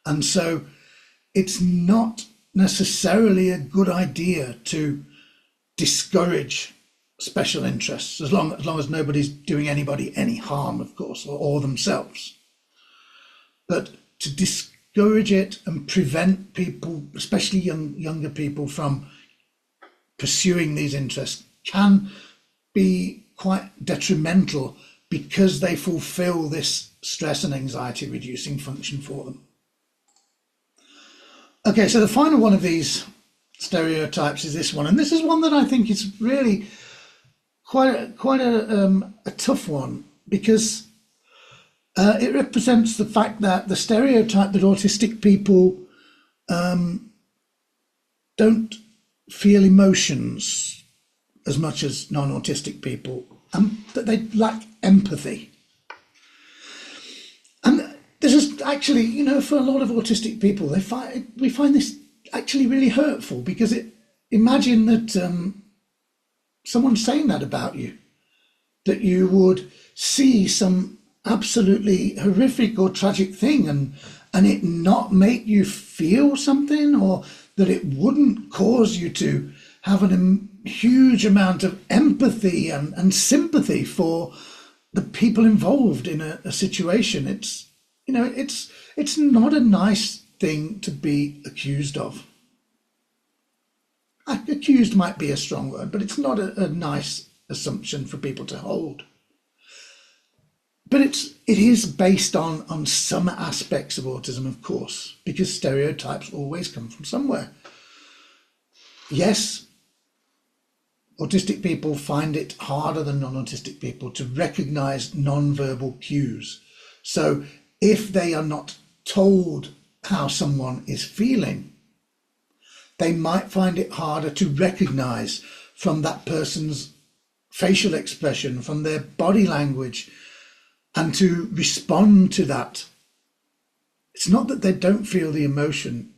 And so it's not necessarily a good idea to discourage special interests, as long as nobody's doing anybody any harm, of course, or themselves. But to discourage it and prevent people, especially younger people, from pursuing these interests can be quite detrimental because they fulfill this stress and anxiety reducing function for them. Okay, so the final one of these stereotypes is this one, and this is one that I think is really quite a tough one, because it represents the fact that the stereotype that autistic people don't feel emotions as much as non-autistic people, and that they lack empathy. And this is actually, you know, for a lot of autistic people, we find this actually really hurtful, because imagine that someone's saying that about you, that you would see some absolutely horrific or tragic thing and it not make you feel something, or that it wouldn't cause you to have a huge amount of empathy and sympathy for the people involved in a situation. It's, you know, it's not a nice thing to be accused of. Accused might be a strong word, but it's not a nice assumption for people to hold. But it is based on some aspects of autism, of course, because stereotypes always come from somewhere. Yes, autistic people find it harder than non-autistic people to recognize non-verbal cues. So if they are not told how someone is feeling, they might find it harder to recognize from that person's facial expression, from their body language, and to respond to that. It's not that they don't feel the emotion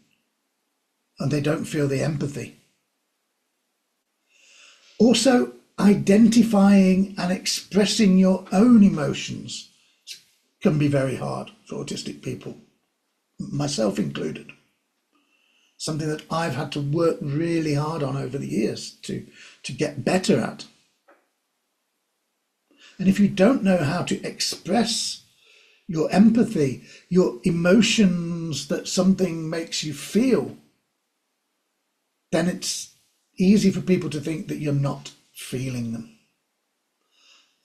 and they don't feel the empathy. Also, identifying and expressing your own emotions can be very hard for autistic people, myself included. Something that I've had to work really hard on over the years to get better at. And if you don't know how to express your empathy, your emotions that something makes you feel, then it's easy for people to think that you're not feeling them.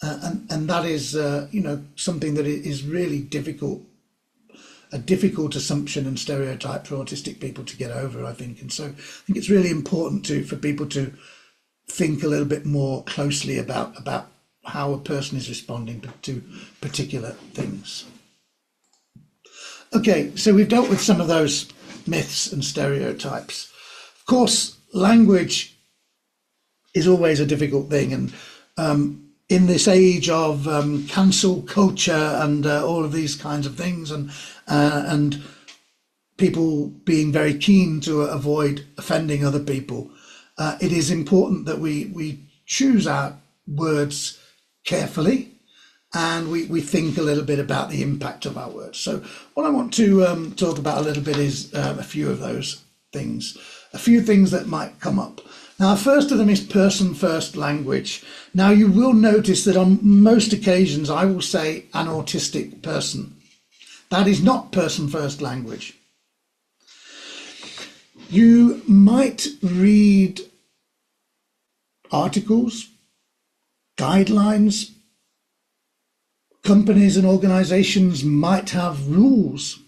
And that is, something that is really difficult, a difficult assumption and stereotype for autistic people to get over, I think. And so I think it's really important for people to think a little bit more closely about how a person is responding to particular things. Okay, so we've dealt with some of those myths and stereotypes. Of course, language is always a difficult thing, and in this age of cancel culture and all of these kinds of things, and people being very keen to avoid offending other people, it is important that we choose our words carefully, and we think a little bit about the impact of our words. So what I want to talk about a little bit is a few of those things, a few things that might come up. Now, the first of them is person-first language. Now, you will notice that on most occasions I will say an autistic person. That is not person-first language. You might read articles, guidelines. Companies and organizations might have rules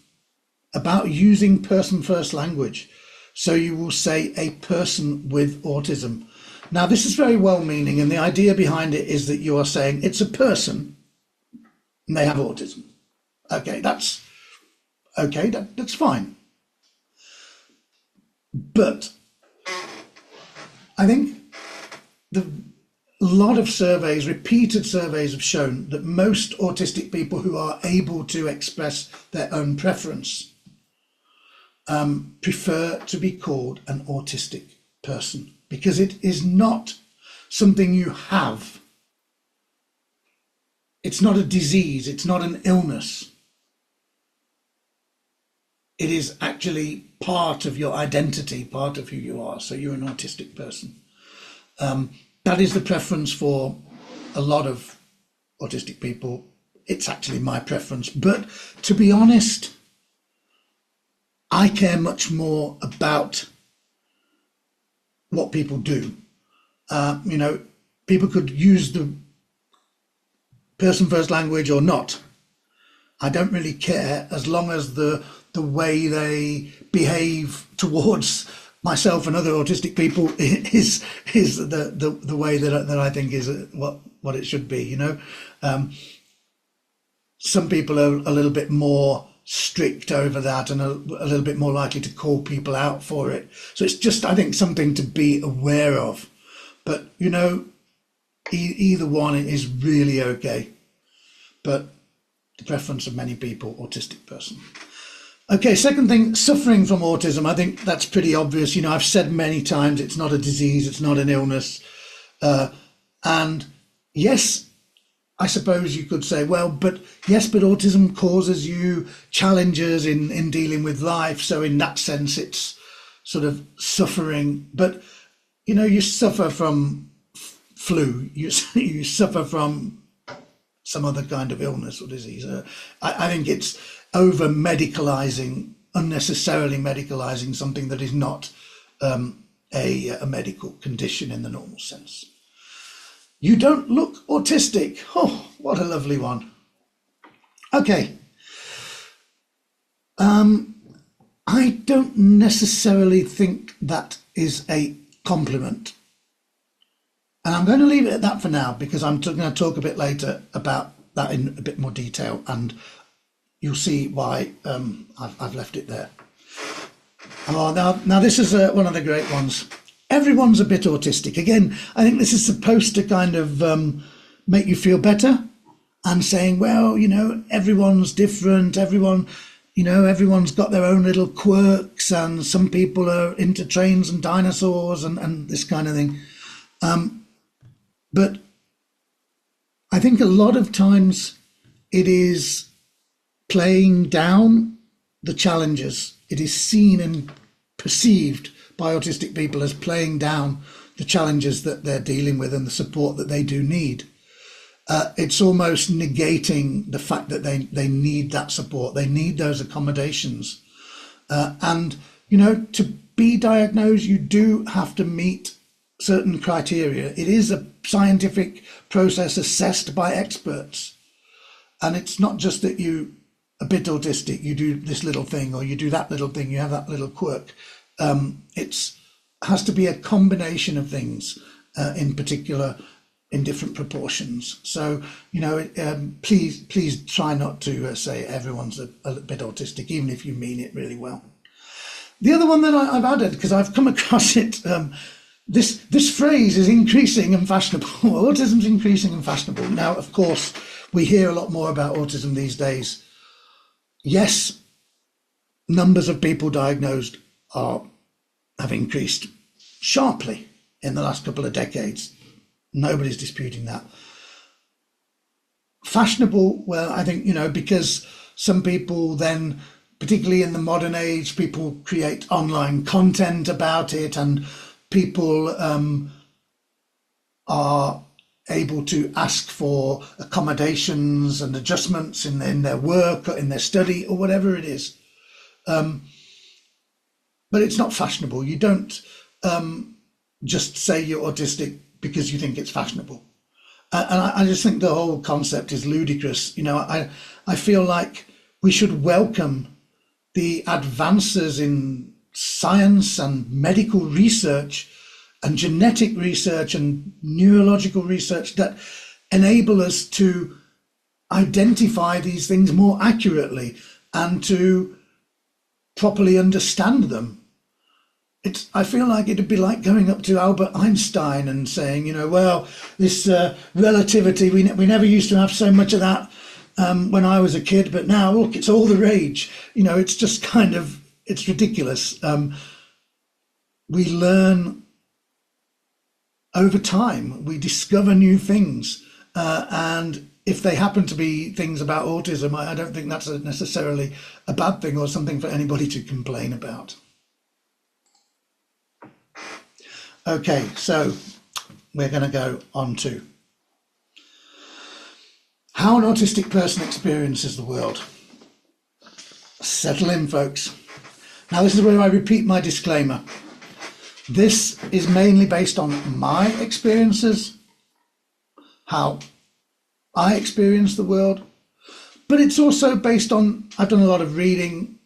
about using person-first language. So you will say a person with autism. Now, this is very well-meaning, and the idea behind it is that you are saying it's a person and they have autism. Okay, that's fine. But I think a lot of surveys, repeated surveys, have shown that most autistic people who are able to express their own preference prefer to be called an autistic person, because it is not something you have. It's not a disease, it's not an illness. It is actually part of your identity, part of who you are. So you're an autistic person. That is the preference for a lot of autistic people. It's actually my preference. But to be honest, I care much more about what people do. People could use the person-first language or not. I don't really care, as long as the way they behave towards myself and other autistic people is the way that I think is what it should be. Some people are a little bit more strict over that and a little bit more likely to call people out for it. So it's just, I think, something to be aware of. But either one is really okay. But the preference of many people, autistic person. Okay, second thing, suffering from autism. I think that's pretty obvious. I've said many times it's not a disease, it's not an illness. And yes, I suppose you could say, but autism causes you challenges in dealing with life. So in that sense, it's sort of suffering. But, you suffer from flu, you suffer from some other kind of illness or disease. I think it's over medicalizing, unnecessarily medicalizing something that is not a medical condition in the normal sense. You don't look autistic. Oh, what a lovely one. Okay. I don't necessarily think that is a compliment. And I'm going to leave it at that for now, because I'm going to talk a bit later about that in a bit more detail, and you'll see why I've left it there. Oh, now this is one of the great ones. Everyone's a bit autistic. Again, I think this is supposed to kind of make you feel better, and saying, well, everyone's different. Everyone's got their own little quirks, and some people are into trains and dinosaurs and this kind of thing. But I think a lot of times it is playing down the challenges. It is seen and perceived by autistic people as playing down the challenges that they're dealing with and the support that they do need. It's almost negating the fact that they need that support. They need those accommodations. And to be diagnosed, you do have to meet certain criteria. It is a scientific process assessed by experts. And it's not just that you a bit autistic, you do this little thing, or you do that little thing, you have that little quirk. It has to be a combination of things, in particular, in different proportions. So, please try not to say everyone's a bit autistic, even if you mean it really well. The other one that I've added, because I've come across it, this phrase is increasing and fashionable. Autism's increasing and fashionable. Now, of course, we hear a lot more about autism these days. Yes, numbers of people diagnosed have increased sharply in the last couple of decades. Nobody's disputing that. Fashionable, well, I think, because some people then, particularly in the modern age, people create online content about it, and people are able to ask for accommodations and adjustments in their work or in their study or whatever it is. But it's not fashionable. You don't just say you're autistic because you think it's fashionable. And I just think the whole concept is ludicrous. I feel like we should welcome the advances in science and medical research and genetic research and neurological research that enable us to identify these things more accurately and to properly understand them. I feel like it'd be like going up to Albert Einstein and saying, well, this relativity, we never used to have so much of that when I was a kid, but now look, it's all the rage. It's just it's ridiculous. We learn over time, we discover new things, and if they happen to be things about autism, I don't think that's necessarily a bad thing or something for anybody to complain about. Okay, so we're going to go on to how an autistic person experiences the world. Settle in, folks. Now, this is where I repeat my disclaimer. This is mainly based on my experiences, how I experience the world, but it's also based on, I've done a lot of reading.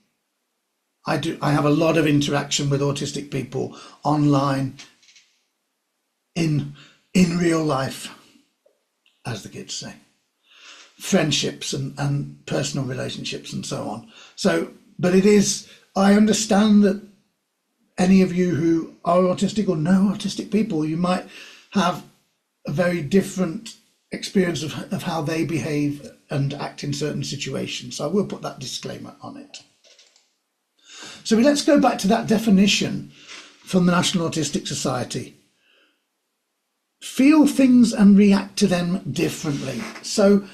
I have a lot of interaction with autistic people online, in real life, as the kids say, friendships and personal relationships and so on. So, but I understand that any of you who are autistic or know autistic people, you might have a very different experience of how they behave and act in certain situations. So I will put that disclaimer on it. So let's go back to that definition from the National Autistic Society. Feel things and react to them differently. So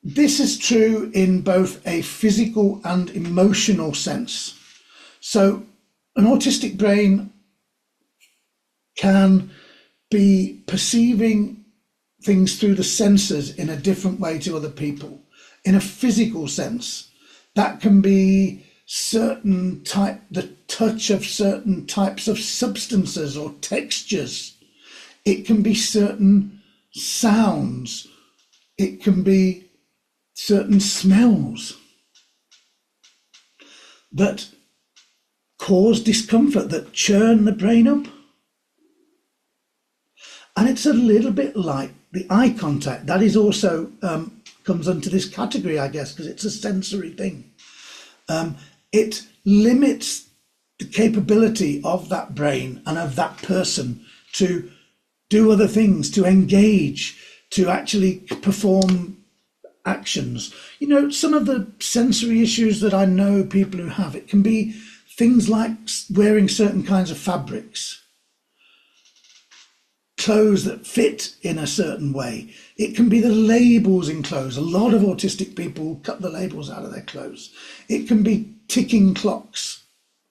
this is true in both a physical and emotional sense. So an autistic brain can be perceiving things through the senses in a different way to other people. In a physical sense, that can be the touch of certain types of substances or textures. It can be certain sounds. It can be certain smells that cause discomfort, that churn the brain up. And it's a little bit like the eye contact. That is also comes under this category, I guess, because it's a sensory thing. It limits the capability of that brain and of that person to do other things, to engage, to actually perform actions. You know, some of the sensory issues that I know people who have, it can be things like wearing certain kinds of fabrics, clothes that fit in a certain way. It can be the labels in clothes. A lot of autistic people cut the labels out of their clothes. It can be ticking clocks.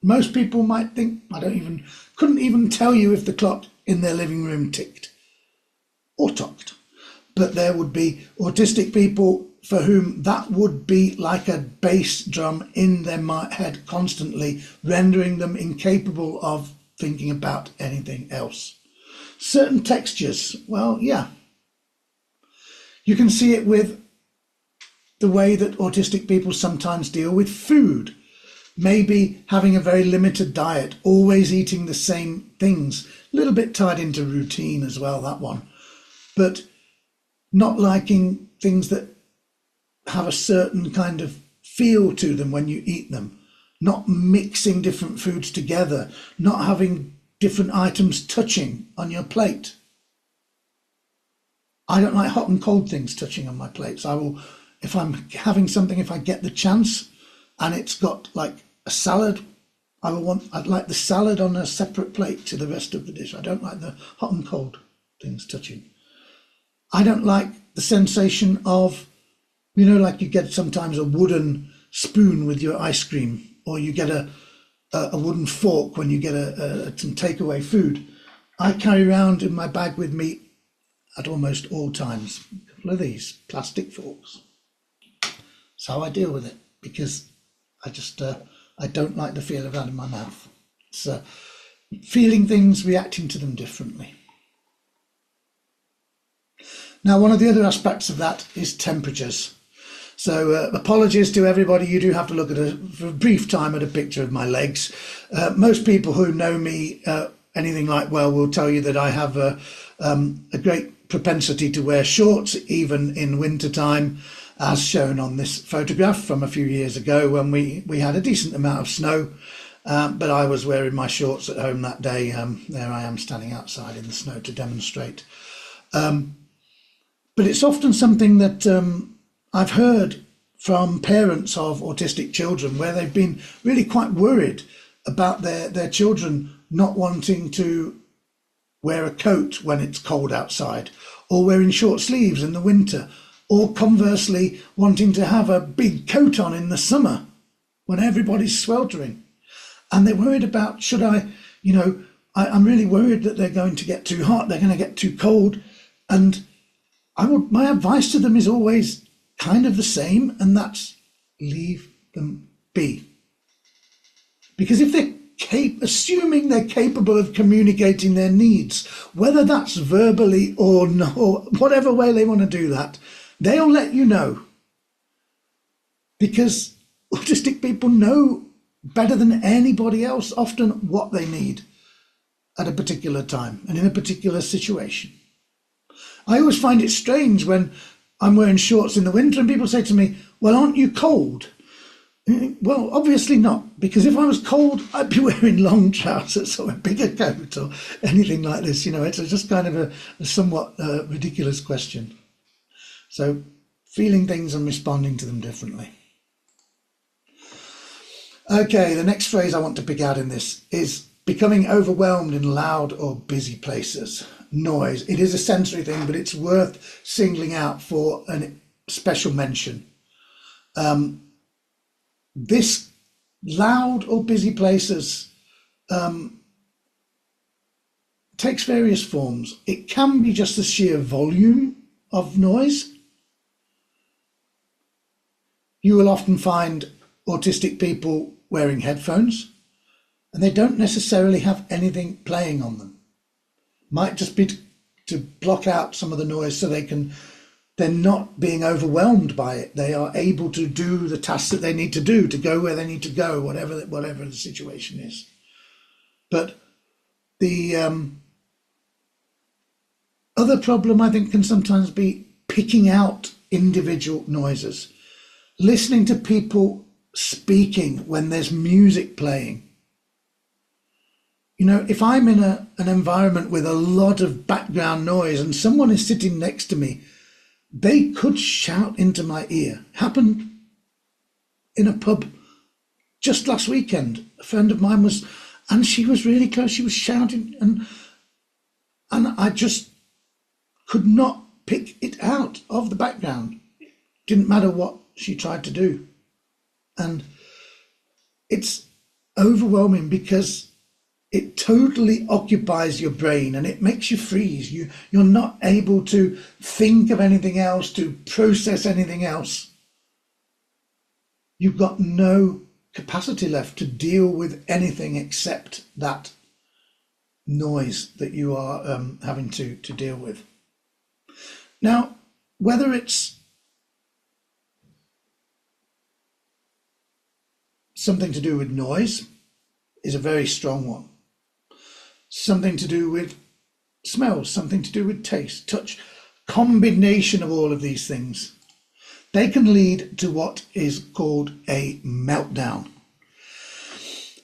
Most people might think, couldn't even tell you if the clock in their living room ticked or tocked. But there would be autistic people for whom that would be like a bass drum in their head constantly, rendering them incapable of thinking about anything else. Certain textures, well, yeah. You can see it with the way that autistic people sometimes deal with food. Maybe having a very limited diet, always eating the same things, a little bit tied into routine as well, that one. But not liking things that have a certain kind of feel to them when you eat them, not mixing different foods together, not having different items touching on your plate. I don't like hot and cold things touching on my plates. I will, if I'm having something, if I get the chance and it's got like a salad, I'd like the salad on a separate plate to the rest of the dish. I don't like the hot and cold things touching. I don't like the sensation of, you know, like you get sometimes a wooden spoon with your ice cream, or you get a wooden fork when you get some takeaway food. I carry around in my bag with me at almost all times a couple of these plastic forks. That's how I deal with it, because I don't like the feel of that in my mouth. It's feeling things, reacting to them differently. Now, one of the other aspects of that is temperatures. So apologies to everybody. You do have to look at for a brief time at a picture of my legs. Most people who know me anything like well will tell you that I have a great propensity to wear shorts, even in winter time, as shown on this photograph from a few years ago when we had a decent amount of snow. But I was wearing my shorts at home that day. There I am standing outside in the snow to demonstrate. But it's often something that I've heard from parents of autistic children where they've been really quite worried about their children not wanting to wear a coat when it's cold outside, or wearing short sleeves in the winter, or conversely wanting to have a big coat on in the summer when everybody's sweltering. And they're worried about, should I, I'm really worried that they're going to get too hot, they're going to get too cold. And my advice to them is always kind of the same, and that's leave them be. Because if they're assuming they're capable of communicating their needs, whether that's verbally or no, whatever way they want to do that, they'll let you know. Because autistic people know better than anybody else often what they need at a particular time and in a particular situation. I always find it strange when I'm wearing shorts in the winter and people say to me, well, aren't you cold? Well, obviously not, because if I was cold, I'd be wearing long trousers or a bigger coat or anything like this. It's just kind of a somewhat ridiculous question. So feeling things and responding to them differently. Okay, the next phrase I want to pick out in this is becoming overwhelmed in loud or busy places. Noise. It is a sensory thing, but it's worth singling out for a special mention. This loud or busy places takes various forms. It can be just the sheer volume of noise. You will often find autistic people wearing headphones, and they don't necessarily have anything playing on them. Might just be to block out some of the noise so they're not being overwhelmed by it. They are able to do the tasks that they need to do, to go where they need to go, whatever the situation is. But the Other problem I think can sometimes be picking out individual noises, listening to people speaking when there's music playing. You know, if I'm in an environment with a lot of background noise and someone is sitting next to me, they could shout into my ear. Happened in a pub just last weekend. A friend of mine was, and she was really close. She was shouting, and I just could not pick it out of the background. Didn't matter what she tried to do. And it's overwhelming because it totally occupies your brain and it makes you freeze. You're not able to think of anything else, to process anything else. You've got no capacity left to deal with anything except that noise that you are having to deal with. Now, whether it's something to do with noise is a very strong one. Something to do with smells, something to do with taste, touch, combination of all of these things. They can lead to what is called a meltdown.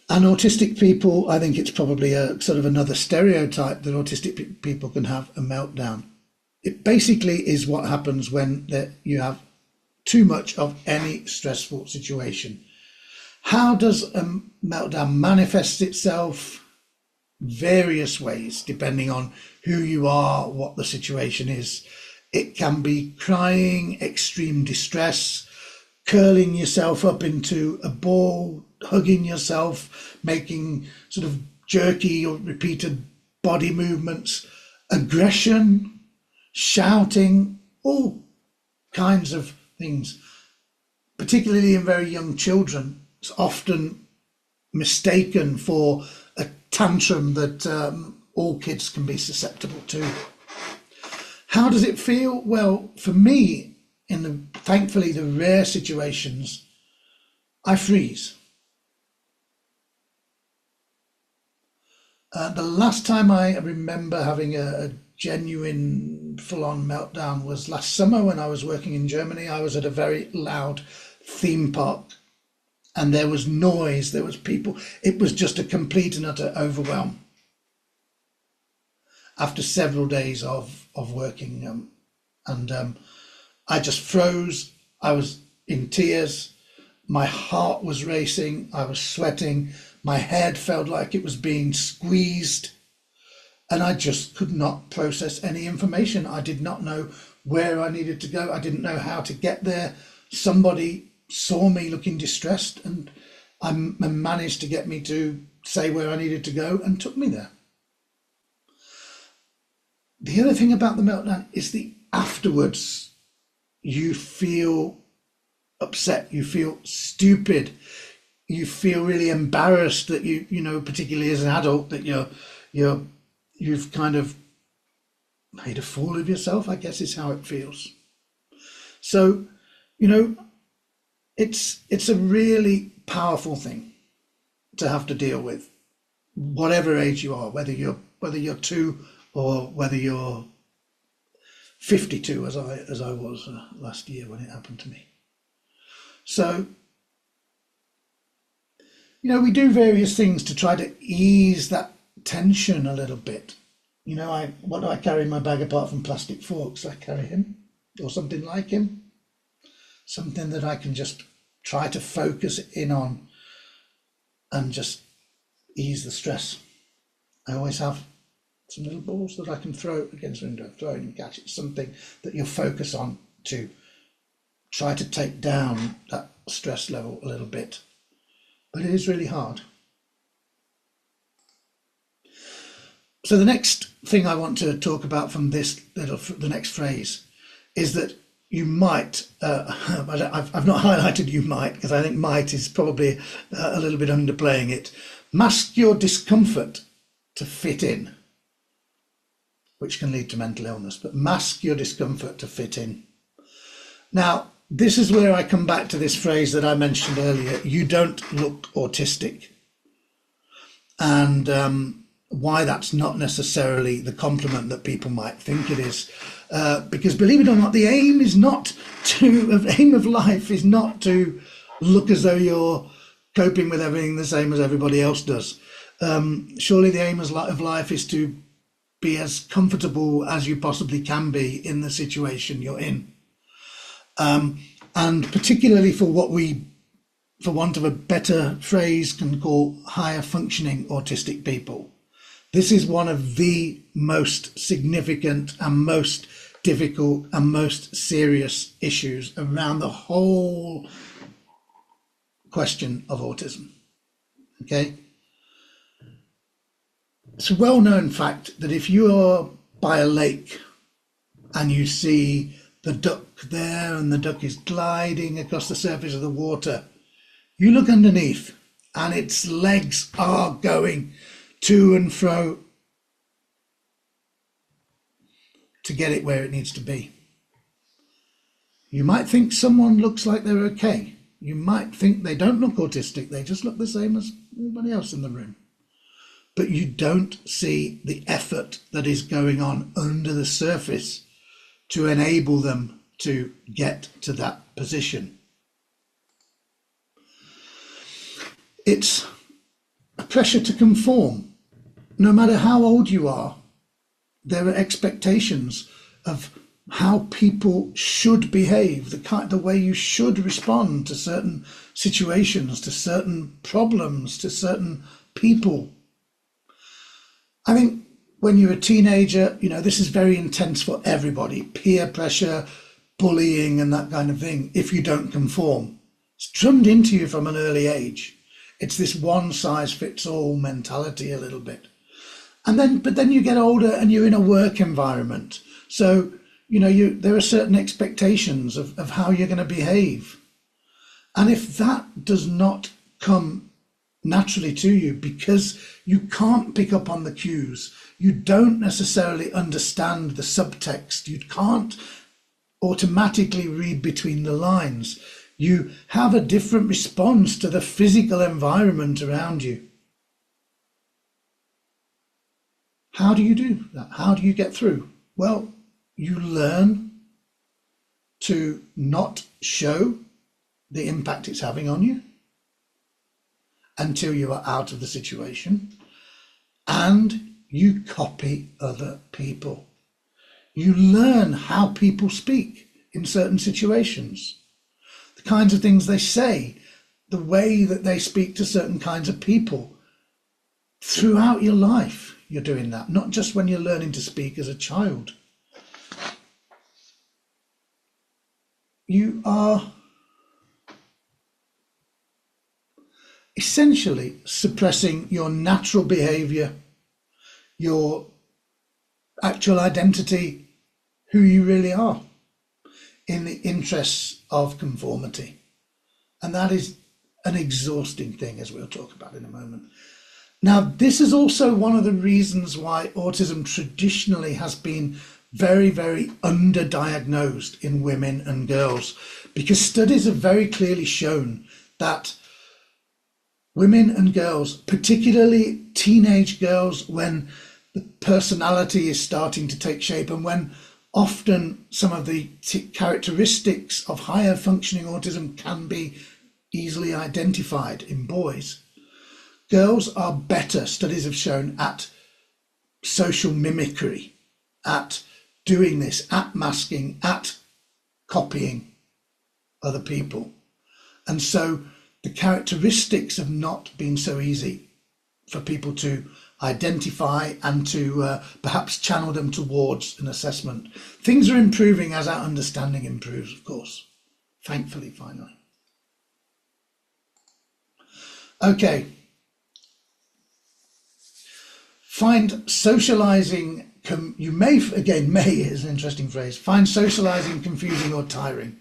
And autistic people, I think it's probably a sort of another stereotype that autistic people can have a meltdown. It basically is what happens when you have too much of any stressful situation. How does a meltdown manifest itself? Various ways, depending on who you are, what the situation is. It can be crying, extreme distress, curling yourself up into a ball, hugging yourself, making sort of jerky or repeated body movements, aggression, shouting, all kinds of things. Particularly in very young children, it's often mistaken for a tantrum that all kids can be susceptible to. How does it feel? Well, for me, thankfully the rare situations, I freeze. The last time I remember having a genuine full-on meltdown was last summer when I was working in Germany. I was at a very loud theme park and there was noise, there was people. It was just a complete and utter overwhelm. After several days of working, I just froze. I was in tears. My heart was racing. I was sweating. My head felt like it was being squeezed. And I just could not process any information. I did not know where I needed to go. I didn't know how to get there. Somebody saw me looking distressed and I managed to get me to say where I needed to go and took me there. The other thing about the meltdown is the afterwards. You feel upset, you feel stupid, you feel really embarrassed that you know, particularly as an adult, that you've kind of made a fool of yourself, I guess is how it feels. So, you know, it's a really powerful thing to have to deal with, whatever age you are, whether you're 2 or whether you're 52, as I was last year when it happened to me. So, you know, we do various things to try to ease that tension a little bit. You know, what do I carry in my bag apart from plastic forks? I carry him or something like him, something that I can just try to focus in on and just ease the stress. I always have some little balls that I can throw against the window, throw and catch it, something that you'll focus on to try to take down that stress level a little bit. But it is really hard. So the next thing I want to talk about from the next phrase is that you might, I've not highlighted you might, because I think might is probably a little bit underplaying it. Mask your discomfort to fit in, which can lead to mental illness, but mask your discomfort to fit in. Now, this is where I come back to this phrase that I mentioned earlier, you don't look autistic. And why that's not necessarily the compliment that people might think it is. Because believe it or not, the aim of life is not to look as though you're coping with everything the same as everybody else does. Surely the aim of life is to be as comfortable as you possibly can be in the situation you're in. And particularly for what we, for want of a better phrase, can call higher functioning autistic people. This is one of the most significant and most difficult and most serious issues around the whole question of autism. Okay? It's a well-known fact that if you're by a lake and you see the duck there and the duck is gliding across the surface of the water, you look underneath and its legs are going to and fro to get it where it needs to be. You might think someone looks like they're okay. You might think they don't look autistic, they just look the same as everybody else in the room. But you don't see the effort that is going on under the surface to enable them to get to that position. It's a pressure to conform. No matter how old you are, there are expectations of how people should behave, the way you should respond to certain situations, to certain problems, to certain people. I think when you're a teenager, this is very intense for everybody. Peer pressure, bullying and that kind of thing, if you don't conform. It's drummed into you from an early age. It's this one size fits all mentality a little bit. But then you get older and you're in a work environment. So, there are certain expectations of how you're going to behave. And if that does not come naturally to you because you can't pick up on the cues, you don't necessarily understand the subtext, you can't automatically read between the lines, you have a different response to the physical environment around you. How do you do that? How do you get through? Well, you learn to not show the impact it's having on you until you are out of the situation, and you copy other people. You learn how people speak in certain situations, the kinds of things they say, the way that they speak to certain kinds of people. Throughout your life, you're doing that, not just when you're learning to speak as a child. You are essentially suppressing your natural behavior, your actual identity, who you really are, in the interests of conformity. And that is an exhausting thing, as we'll talk about in a moment. Now, this is also one of the reasons why autism traditionally has been very, very underdiagnosed in women and girls, because studies have very clearly shown that women and girls, particularly teenage girls, when the personality is starting to take shape and when often some of the characteristics of higher functioning autism can be easily identified in boys, girls are better, studies have shown, at social mimicry, at doing this, at masking, at copying other people. And so the characteristics have not been so easy for people to identify and to perhaps channel them towards an assessment. Things are improving as our understanding improves, of course, thankfully, finally. Okay. Find socializing, may is an interesting phrase, find socializing confusing or tiring.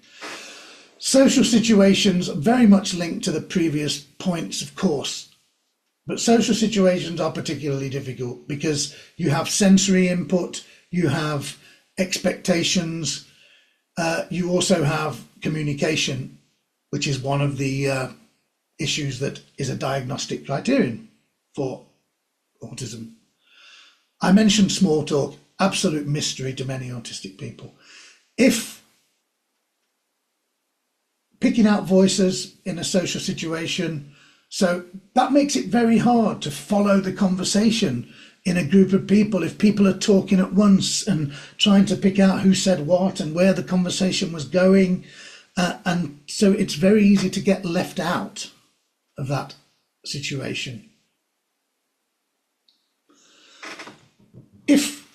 Social situations are very much linked to the previous points, of course, but social situations are particularly difficult because you have sensory input, you have expectations, you also have communication, which is one of the issues that is a diagnostic criterion for autism. I mentioned small talk, absolute mystery to many autistic people. If picking out voices in a social situation, so that makes it very hard to follow the conversation in a group of people if people are talking at once and trying to pick out who said what and where the conversation was going. And so it's very easy to get left out of that situation. If,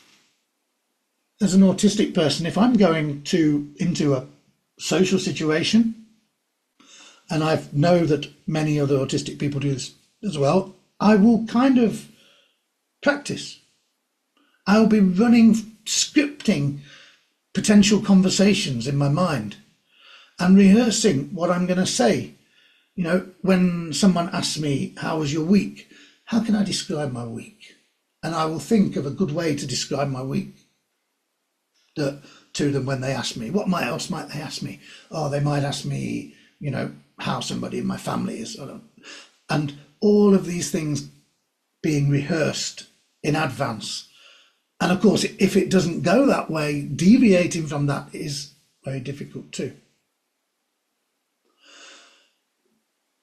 as an autistic person, if I'm going into a social situation, and I know that many other autistic people do this as well, I will kind of practice. I'll be scripting potential conversations in my mind and rehearsing what I'm going to say. You know, when someone asks me, how was your week? How can I describe my week? And I will think of a good way to describe my week to them when they ask me. What else might they ask me? Oh, they might ask me, you know, how somebody in my family is. And all of these things being rehearsed in advance. And of course, if it doesn't go that way, deviating from that is very difficult too.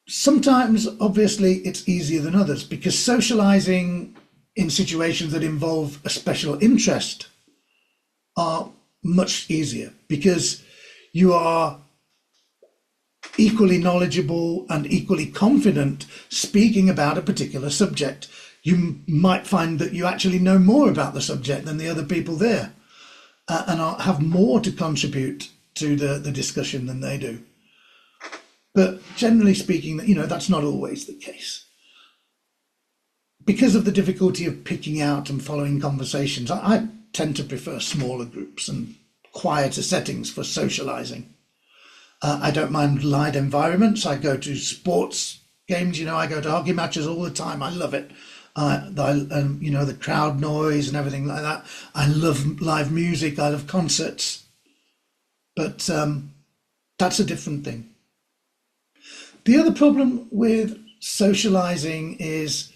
Sometimes, obviously, it's easier than others because socializing in situations that involve a special interest are much easier because you are equally knowledgeable and equally confident speaking about a particular subject. You might find that you actually know more about the subject than the other people there and have more to contribute to the discussion than they do. But generally speaking, you know, that's not always the case. Because of the difficulty of picking out and following conversations, I tend to prefer smaller groups and quieter settings for socializing. I don't mind live environments. I go to sports games, you know, I go to hockey matches all the time. I love it. You know, the crowd noise and everything like that. I love live music. I love concerts. But that's a different thing. The other problem with socializing is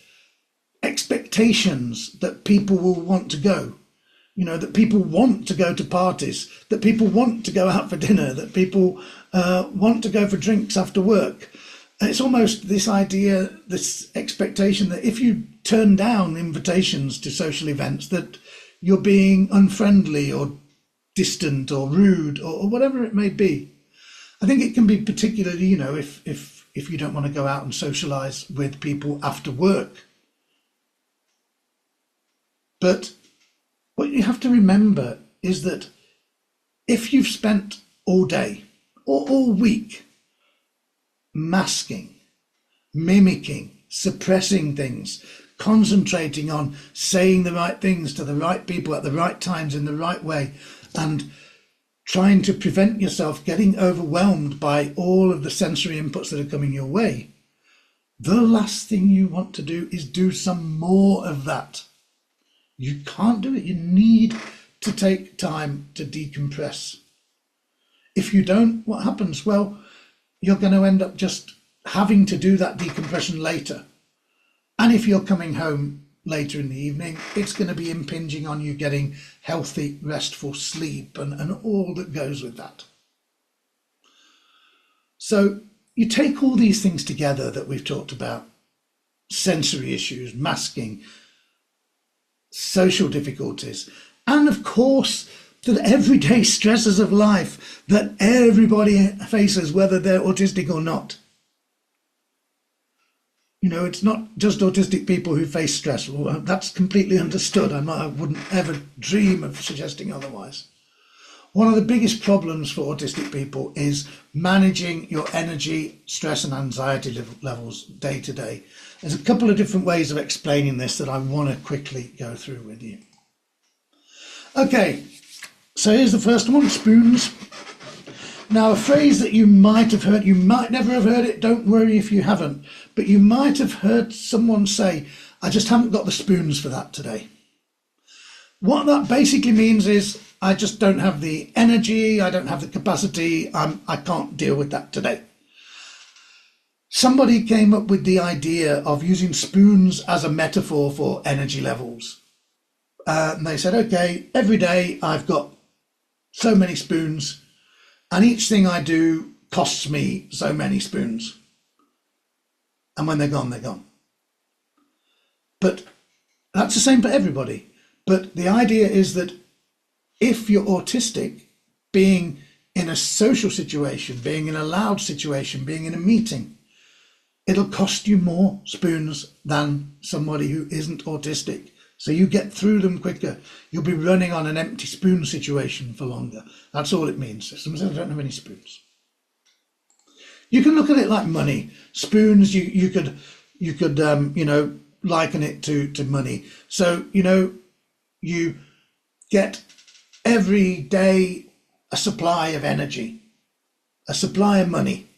expectations that people will want to go. You know, that people want to go to parties, that people want to go out for dinner, that people want to go for drinks after work. And it's almost this idea, this expectation that if you turn down invitations to social events, that you're being unfriendly or distant or rude or whatever it may be. I think it can be particularly, you know, if you don't want to go out and socialize with people after work. But what you have to remember is that if you've spent all day or all week masking, mimicking, suppressing things, concentrating on saying the right things to the right people at the right times in the right way, and trying to prevent yourself getting overwhelmed by all of the sensory inputs that are coming your way, the last thing you want to do is do some more of that. You can't do it. You need to take time to decompress. If you don't, what happens? Well, you're going to end up just having to do that decompression later. And if you're coming home later in the evening, it's going to be impinging on you getting healthy, restful sleep and all that goes with that. So you take all these things together that we've talked about, sensory issues, masking, social difficulties, and of course the everyday stresses of life that everybody faces, whether they're autistic or not. You know, it's not just autistic people who face stress. Well, that's completely understood. I wouldn't ever dream of suggesting otherwise. One of the biggest problems for autistic people is managing your energy, stress and anxiety levels day to day. There's a couple of different ways of explaining this that I want to quickly go through with you. Okay, so here's the first one, spoons. Now, a phrase that you might have heard, you might never have heard it, don't worry if you haven't, but you might have heard someone say, I just haven't got the spoons for that today. What that basically means is, I just don't have the energy, I don't have the capacity, I can't deal with that today. Somebody came up with the idea of using spoons as a metaphor for energy levels. And they said, okay, every day I've got so many spoons, and each thing I do costs me so many spoons. And when they're gone, they're gone. But that's the same for everybody. But the idea is that if you're autistic, being in a social situation, being in a loud situation, being in a meeting, it'll cost you more spoons than somebody who isn't autistic. So you get through them quicker. You'll be running on an empty spoon situation for longer. That's all it means. Someone says, I don't have any spoons. You can look at it like money. Spoons, you could liken it to money. So, you get every day a supply of energy, a supply of money,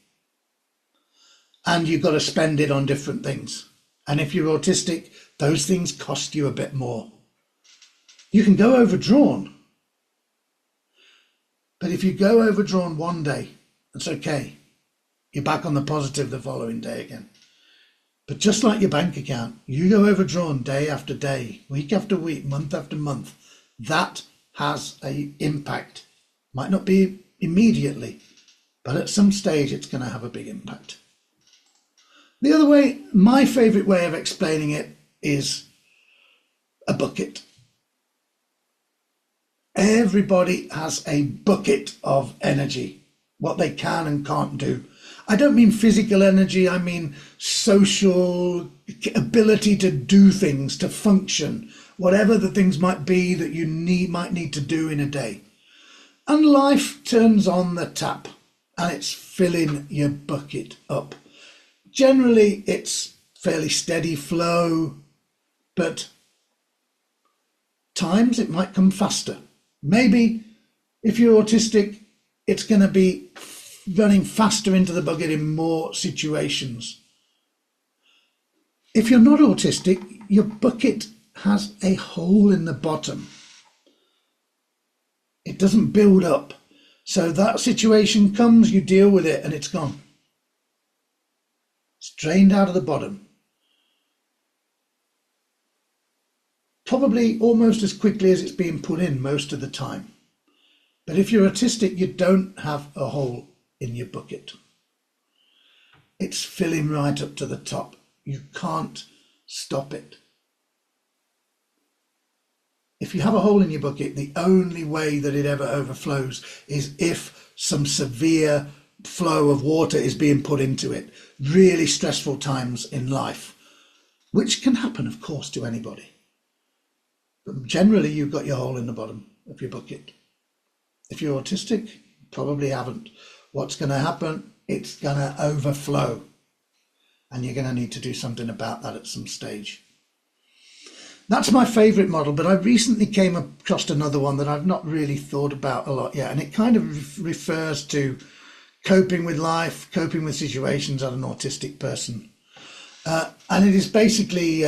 and you've got to spend it on different things. And if you're autistic, those things cost you a bit more. You can go overdrawn. But if you go overdrawn one day, that's okay. You're back on the positive the following day again. But just like your bank account, you go overdrawn day after day, week after week, month after month, that has an impact. Might not be immediately, but at some stage it's going to have a big impact. The other way, my favourite way of explaining it is a bucket. Everybody has a bucket of energy, what they can and can't do. I don't mean physical energy, I mean social ability to do things, to function, whatever the things might be that you might need to do in a day. And life turns on the tap and it's filling your bucket up. Generally, it's fairly steady flow, but times it might come faster. Maybe if you're autistic, it's going to be running faster into the bucket in more situations. If you're not autistic, your bucket has a hole in the bottom. It doesn't build up. So that situation comes, you deal with it, and it's gone. It's drained out of the bottom. Probably almost as quickly as it's being put in most of the time. But if you're autistic, you don't have a hole in your bucket. It's filling right up to the top. You can't stop it. If you have a hole in your bucket, the only way that it ever overflows is if some severe flow of water is being put into it. Really stressful times in life, which can happen, of course, to anybody. But generally, you've got your hole in the bottom of your bucket. If you're autistic, you probably haven't. What's going to happen? It's going to overflow. And you're going to need to do something about that at some stage. That's my favourite model, but I recently came across another one that I've not really thought about a lot yet. And it kind of refers to coping with life, coping with situations as an autistic person. And it is basically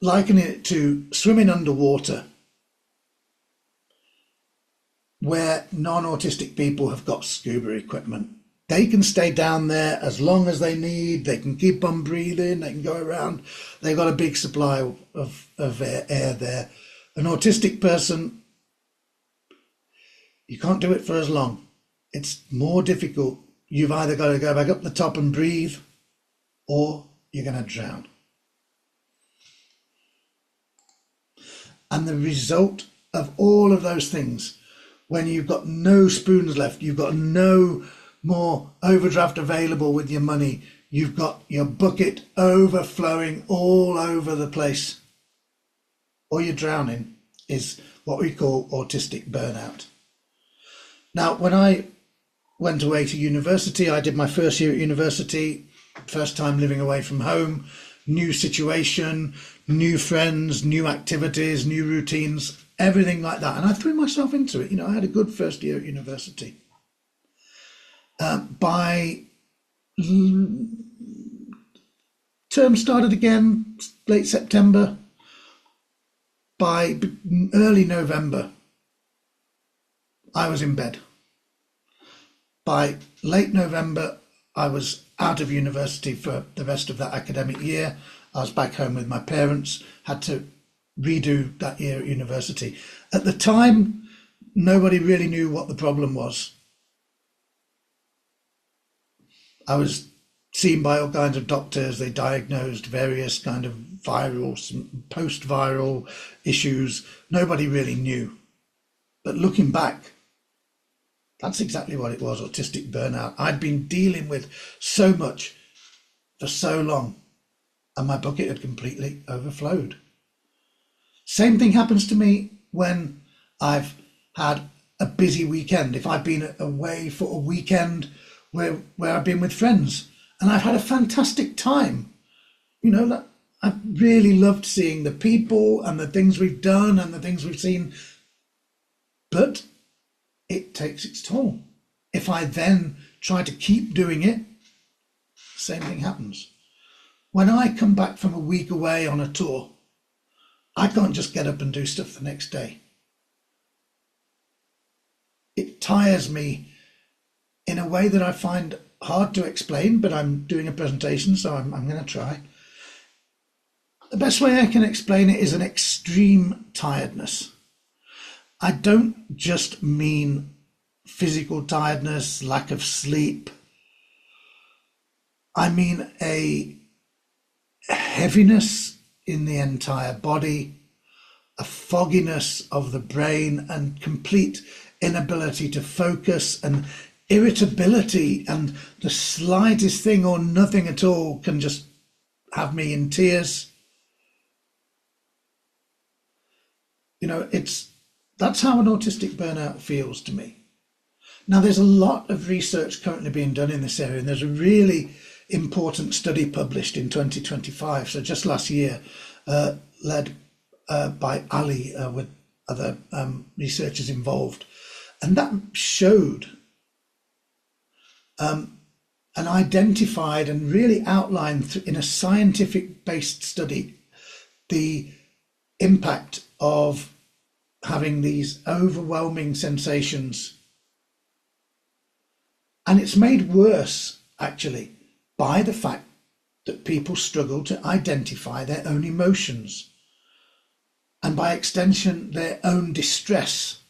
likening it to swimming underwater, where non-autistic people have got scuba equipment. They can stay down there as long as they need. They can keep on breathing. They can go around. They've got a big supply of air there. An autistic person, you can't do it for as long. It's more difficult. You've either got to go back up the top and breathe, or you're going to drown. And the result of all of those things, when you've got no spoons left, you've got no more overdraft available with your money, you've got your bucket overflowing all over the place, or you're drowning, is what we call autistic burnout. Now, when I went away to university, I did my first year at university, first time living away from home, new situation, new friends, new activities, new routines, everything like that. And I threw myself into it. I had a good first year at university. By term started again, late September. By early November, I was in bed. By late November, I was out of university for the rest of that academic year. I was back home with my parents, had to redo that year at university. At the time, nobody really knew what the problem was. I was seen by all kinds of doctors. They diagnosed various kind of viral, post-viral issues. Nobody really knew. But looking back, that's exactly what it was, autistic burnout. I'd been dealing with so much for so long, and my bucket had completely overflowed. Same thing happens to me when I've had a busy weekend. If I've been away for a weekend where I've been with friends and I've had a fantastic time, I've really loved seeing the people and the things we've done and the things we've seen, but it takes its toll. If I then try to keep doing it, same thing happens. When I come back from a week away on a tour, I can't just get up and do stuff the next day. It tires me in a way that I find hard to explain, but I'm doing a presentation, so I'm going to try. The best way I can explain it is an extreme tiredness. I don't just mean physical tiredness, lack of sleep. I mean a heaviness in the entire body, a fogginess of the brain, and complete inability to focus, and irritability, and the slightest thing or nothing at all can just have me in tears. That's how an autistic burnout feels to me. Now, there's a lot of research currently being done in this area, and there's a really important study published in 2025, so just last year, led by Ali with other researchers involved. And that showed and identified and really outlined in a scientific-based study the impact of having these overwhelming sensations. And it's made worse, actually, by the fact that people struggle to identify their own emotions, and by extension, their own distress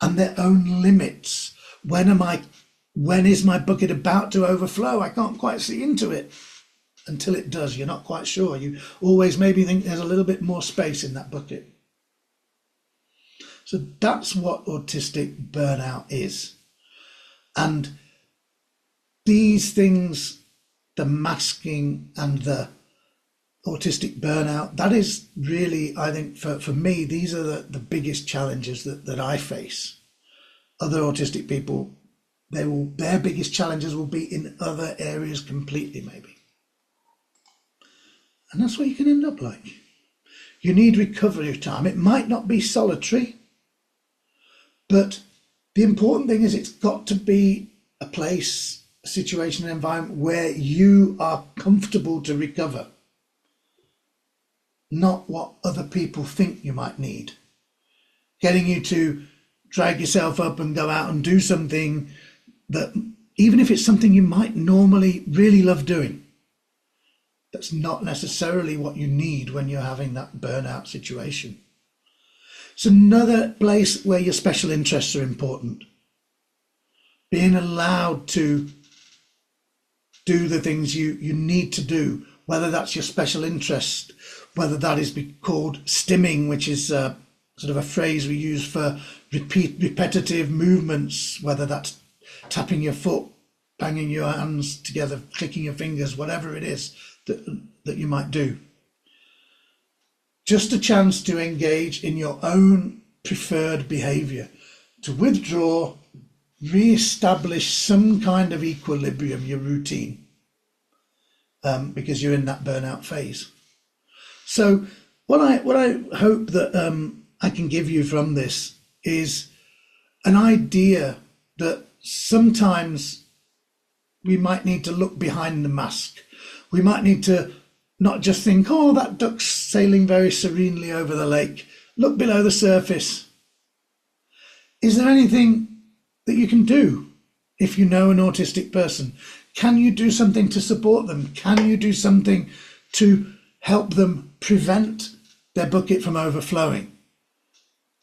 and their own limits. When is my bucket about to overflow? I can't quite see into it. Until it does, you're not quite sure. You always maybe think there's a little bit more space in that bucket. So that's what autistic burnout is. And these things, the masking and the autistic burnout, that is really, I think, for me, these are the biggest challenges that I face. Other autistic people, their biggest challenges will be in other areas completely, maybe. And that's what you can end up like. You need recovery time. It might not be solitary, but the important thing is it's got to be a place, a situation, an environment where you are comfortable to recover, not what other people think you might need. Getting you to drag yourself up and go out and do something that, even if it's something you might normally really love doing, that's not necessarily what you need when you're having that burnout situation. It's another place where your special interests are important. Being allowed to do the things you need to do, whether that's your special interest, whether that is called stimming, which is sort of a phrase we use for repetitive movements, whether that's tapping your foot, banging your hands together, clicking your fingers, whatever it is that you might do. Just a chance to engage in your own preferred behavior, to withdraw, re-establish some kind of equilibrium, your routine, because you're in that burnout phase. So what I hope that I can give you from this is an idea that sometimes we might need to look behind the mask. We might need to not just think, oh, that duck's sailing very serenely over the lake. Look below the surface. Is there anything that you can do if you know an autistic person? Can you do something to support them? Can you do something to help them prevent their bucket from overflowing?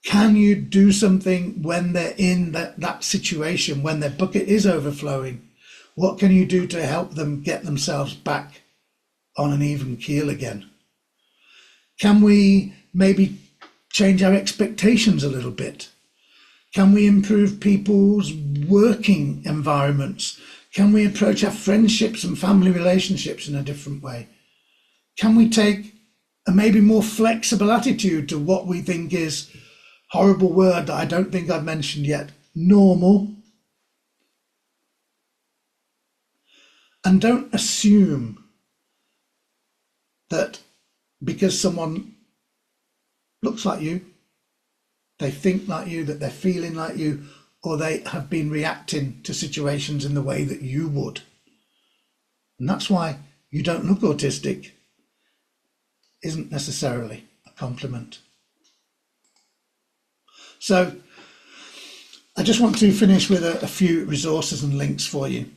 Can you do something when they're in that situation, when their bucket is overflowing? What can you do to help them get themselves back on an even keel again? Can we maybe change our expectations a little bit? Can we improve people's working environments? Can we approach our friendships and family relationships in a different way? Can we take a maybe more flexible attitude to what we think is, horrible word that I don't think I've mentioned yet, normal? And don't assume that because someone looks like you, they think like you, that they're feeling like you, or they have been reacting to situations in the way that you would. And that's why you don't look autistic isn't necessarily a compliment. So I just want to finish with a few resources and links for you.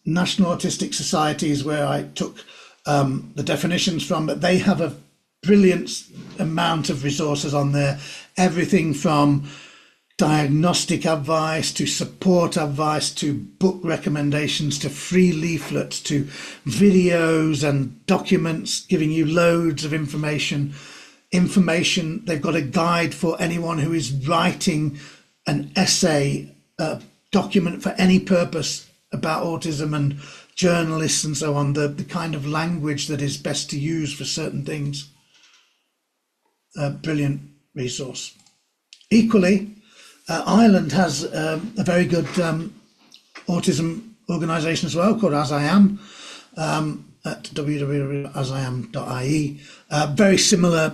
National Autistic Society is where I took the definitions from, but they have a brilliant amount of resources on there. Everything from diagnostic advice to support advice to book recommendations to free leaflets to videos and documents giving you loads of information. They've got a guide for anyone who is writing an essay, a document for any purpose about autism, and journalists and so on, the kind of language that is best to use for certain things. A brilliant resource. Equally, Ireland has a very good autism organisation as well, called As I Am, at www.asiam.ie. Very similar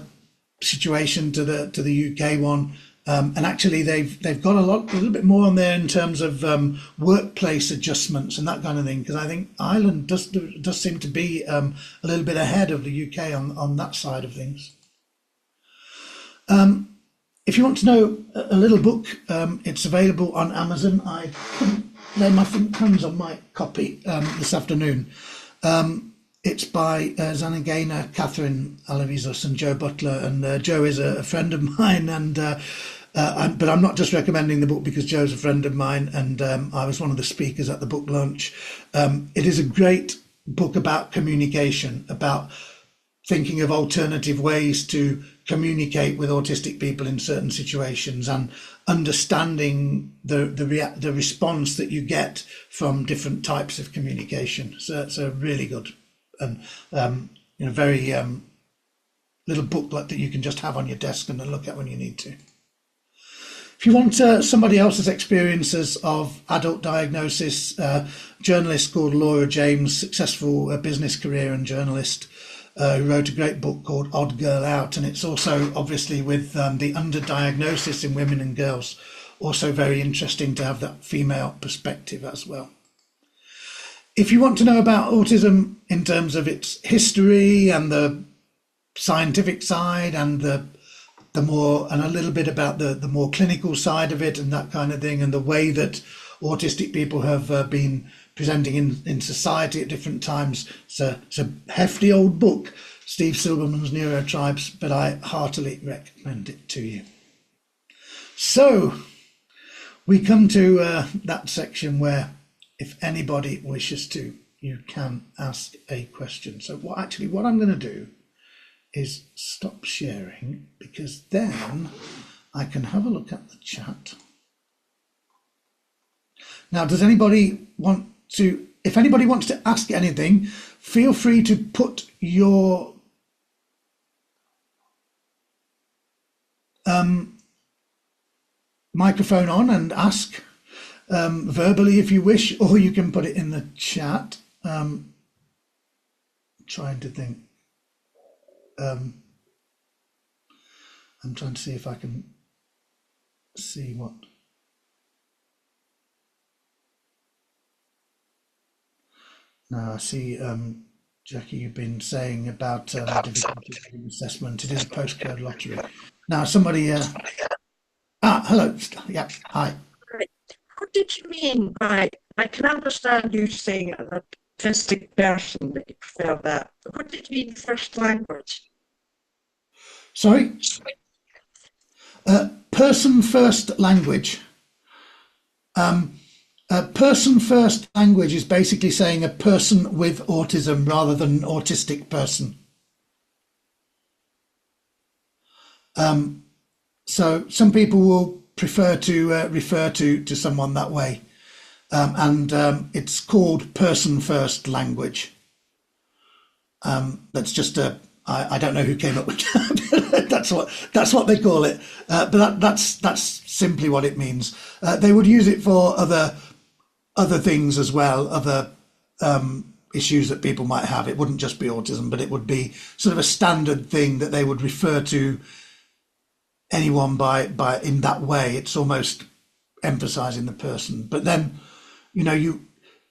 situation to the UK one, and actually they've got a little bit more on there in terms of workplace adjustments and that kind of thing, because I think Ireland does seem to be a little bit ahead of the UK on that side of things. If you want to know a little book, it's available on Amazon. I couldn't lay my hands on my copy this afternoon. It's by Zana Gaynor, Catherine Alavisos and Joe Butler. And Joe is a friend of mine, and but I'm not just recommending the book because Joe's a friend of mine, and I was one of the speakers at the book launch. It is a great book about communication, about thinking of alternative ways to communicate with autistic people in certain situations, and understanding the response that you get from different types of communication. So it's a really good and very little booklet that you can just have on your desk and look at when you need to. If you want somebody else's experiences of adult diagnosis, a journalist called Laura James, successful business career and journalist, who wrote a great book called Odd Girl Out, and it's also obviously with the underdiagnosis in women and girls, also very interesting to have that female perspective as well. If you want to know about autism in terms of its history and the scientific side and a little bit about the more clinical side of it and that kind of thing, and the way that autistic people have been presenting in society at different times, it's a hefty old book, Steve Silberman's Neurotribes, but I heartily recommend it to you. So we come to that section where, if anybody wishes to, you can ask a question. So what I'm going to do is stop sharing, because then I can have a look at the chat. Now, does anybody want to, if anybody wants to ask anything, feel free to put your microphone on and ask verbally if you wish, or you can put it in the chat. Trying to think. I'm trying to see if I can see what. Now I see, Jackie, you've been saying about difficulty in assessment. It is a postcode lottery. Now somebody, hello, yeah, hi. What did you mean by, I can understand you saying that autistic person that you prefer that. What did you mean first language? Sorry, person first language. Person first language is basically saying a person with autism rather than an autistic person. So some people will prefer to refer to someone that way, and it's called person first language. That's just a I don't know who came up with that. That's what they call it. But that's simply what it means. They would use it for other things as well, other issues that people might have. It wouldn't just be autism, but it would be sort of a standard thing that they would refer to anyone by in that way. It's almost emphasizing the person. But then,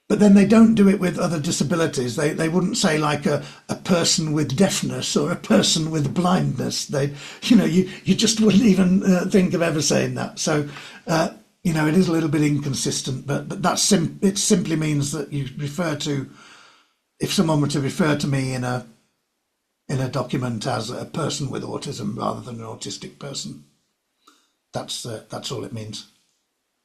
but then they don't do it with other disabilities. They wouldn't say like a person with deafness or a person with blindness. You just wouldn't even think of ever saying that. So, it is a little bit inconsistent, but it simply means that you refer to, if someone were to refer to me in a document as a person with autism rather than an autistic person, that's all it means.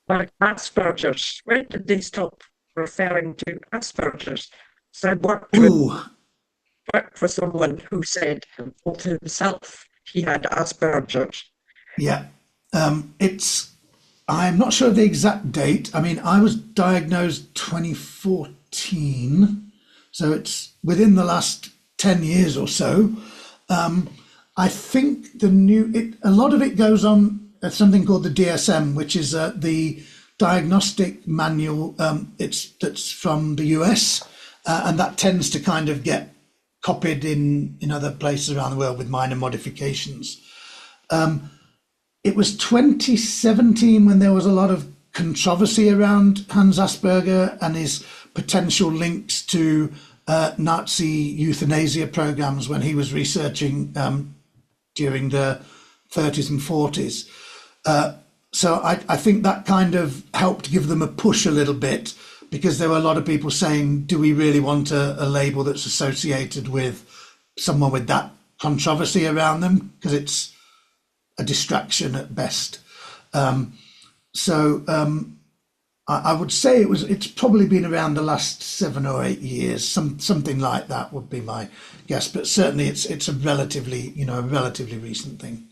Like Asperger's. When did they stop referring to Asperger's? So I Ooh, worked for someone who said of himself he had Asperger's. yeah. I'm not sure of the exact date. I mean, I was diagnosed 2014, so it's within the last 10 years or so. I think a lot of it goes on something called the DSM, which is the diagnostic manual. That's from the US, and that tends to kind of get copied in other places around the world with minor modifications. It was 2017 when there was a lot of controversy around Hans Asperger and his potential links to Nazi euthanasia programs when he was researching during the 30s and 40s. So I think that kind of helped give them a push a little bit, because there were a lot of people saying, do we really want a label that's associated with someone with that controversy around them? Because it's a distraction at best. I would say it's probably been around the last 7 or 8 years, something like that would be my guess. But certainly it's a relatively recent thing.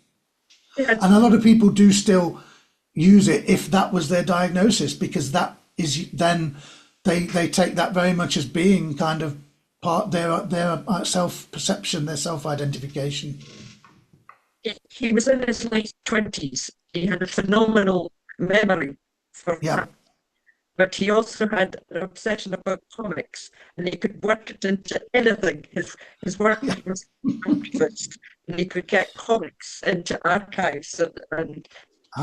Yeah, And a lot of people do still use it if that was their diagnosis, because that is then they take that very much as being kind of part their self-perception, their self-identification. he was in his late 20s. He had a phenomenal memory for Yeah, that, but he also had an obsession about comics, and he could work it into anything. His work yeah. was activist, and he could get comics into archives and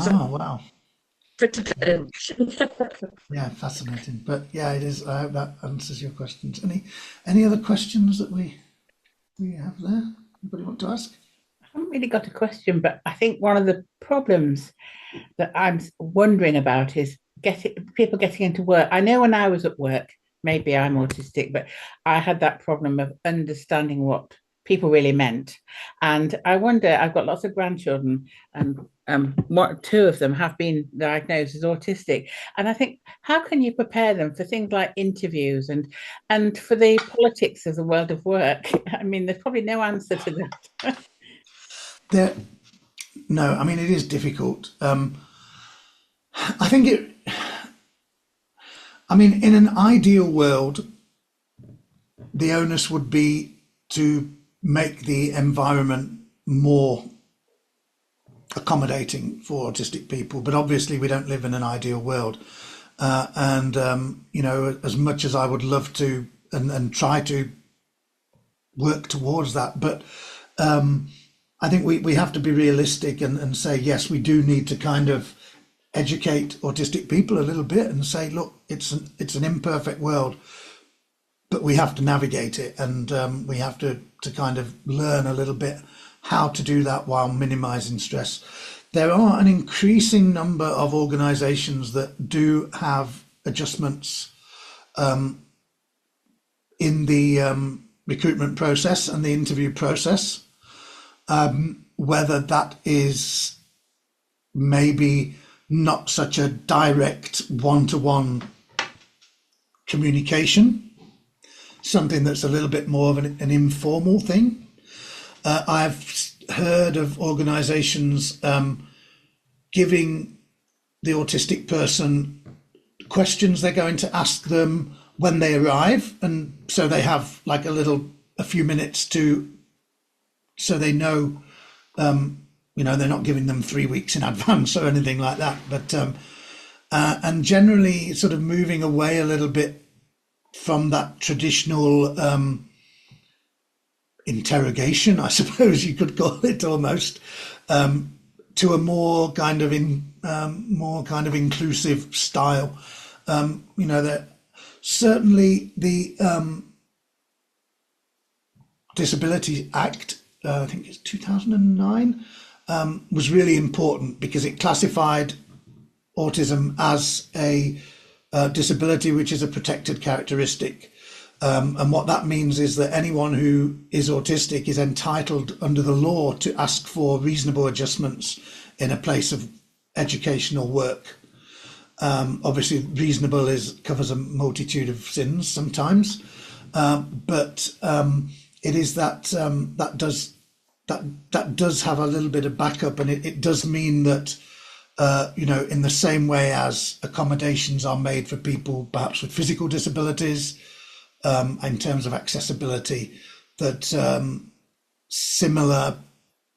so Oh, wow. fit it in. Yeah, fascinating. But yeah, it is. I hope that answers your questions. Any other questions that we have there? Anybody want to ask? I haven't really got a question, but I think one of the problems that I'm wondering about is people getting into work. I know when I was at work, maybe I'm autistic, but I had that problem of understanding what people really meant. And I wonder, I've got lots of grandchildren, and two of them have been diagnosed as autistic. And I think, how can you prepare them for things like interviews and for the politics of the world of work? I mean, there's probably no answer to that. There, no. I mean, it is difficult. I think it. I mean, in an ideal world, the onus would be to make the environment more accommodating for autistic people. But obviously, we don't live in an ideal world. And as much as I would love to and try to work towards that, but I think we have to be realistic and say, yes, we do need to kind of educate autistic people a little bit and say, look, it's an imperfect world, but we have to navigate it, and we have to kind of learn a little bit how to do that while minimizing stress. There are an increasing number of organizations that do have adjustments in the recruitment process and the interview process, whether that is maybe not such a direct one-to-one communication, something that's a little bit more of an informal thing. I've heard of organisations giving the autistic person questions they're going to ask them when they arrive, and so they have like a few minutes so they know, they're not giving them 3 weeks in advance or anything like that, but and generally sort of moving away a little bit from that traditional interrogation, I suppose you could call it almost, to a more kind of inclusive style. That certainly the Disability Act, I think it's 2009, was really important because it classified autism as a disability which is a protected characteristic. And what that means is that anyone who is autistic is entitled under the law to ask for reasonable adjustments in a place of education or work. Obviously, reasonable covers a multitude of sins sometimes, but it is that that does have a little bit of backup, and it does mean that in the same way as accommodations are made for people perhaps with physical disabilities, in terms of accessibility, that similar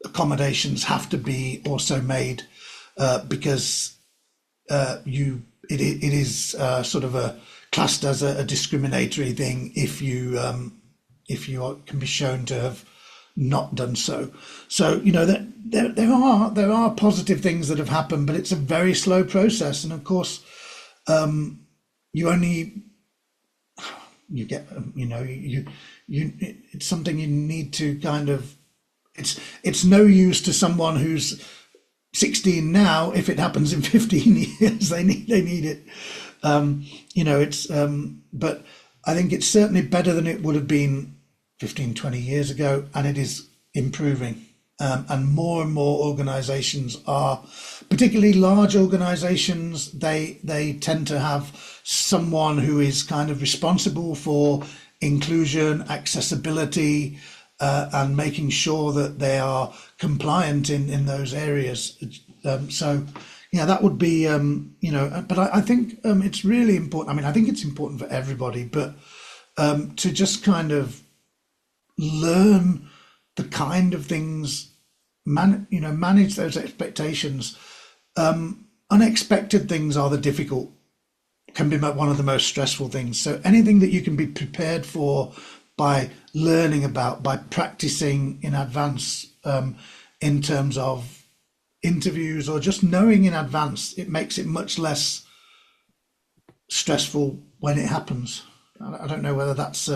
accommodations have to be also made because it is sort of classed as a discriminatory thing if you can be shown to have not done so. So there are positive things that have happened, but it's a very slow process, and of course it's something you need to kind of. It's no use to someone who's 16 now if it happens in 15 years. They need it. But I think it's certainly better than it would have been 15, 20 years ago, and it is improving. And more organisations are, particularly large organisations, they tend to have someone who is kind of responsible for inclusion, accessibility, and making sure that they are compliant in those areas. That would be, but I think it's really important. I mean, I think it's important for everybody, but to just kind of learn the kind of things, manage those expectations. Unexpected things are can be one of the most stressful things. So anything that you can be prepared for by learning about, by practicing in advance, in terms of interviews or just knowing in advance, it makes it much less stressful when it happens. I don't know whether that's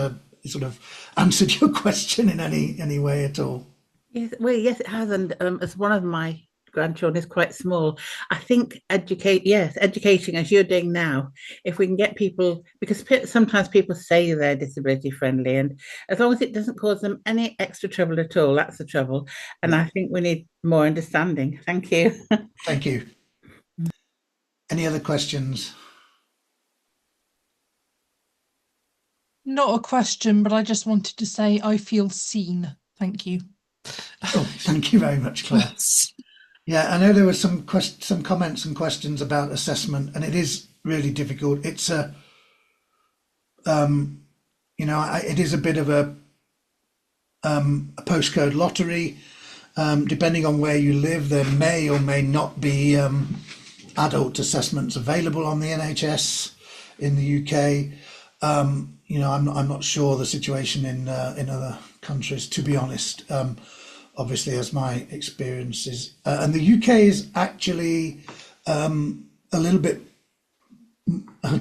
sort of answered your question in any way at all. Yes, well, yes, it has. And as one of my grandchildren is quite small, I think educating as you're doing now, if we can get people, because sometimes people say they're disability friendly, and as long as it doesn't cause them any extra trouble at all, that's the trouble. And I think we need more understanding. Thank you. Thank you. Any other questions? Not a question, but I just wanted to say I feel seen. Thank you. Oh, thank you very much, Claire. Yeah, I know there were some comments and questions about assessment, and it is really difficult. It's it is a bit of a postcode lottery. Depending on where you live, there may or may not be adult assessments available on the NHS in the UK. I'm not sure the situation in other countries, to be honest. Obviously, as my experience is, and the UK is actually a little bit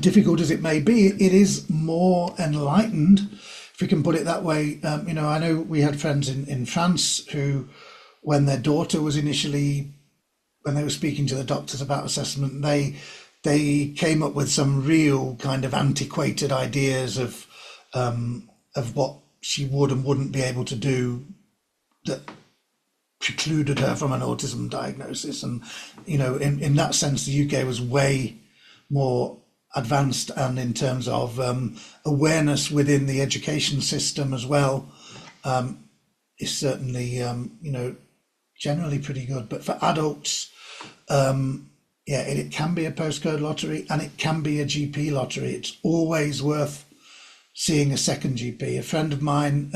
difficult as it may be. It is more enlightened, if we can put it that way. I know we had friends in France who, when their daughter was when they were speaking to the doctors about assessment, they came up with some real kind of antiquated ideas of of what she would and wouldn't be able to do that precluded her from an autism diagnosis. And, you know, in that sense, the UK was way more advanced, and in terms of awareness within the education system as well, is certainly, you know, generally pretty good. But for adults, yeah, it can be a postcode lottery and it can be a GP lottery. It's always worth seeing a second GP. A friend of mine,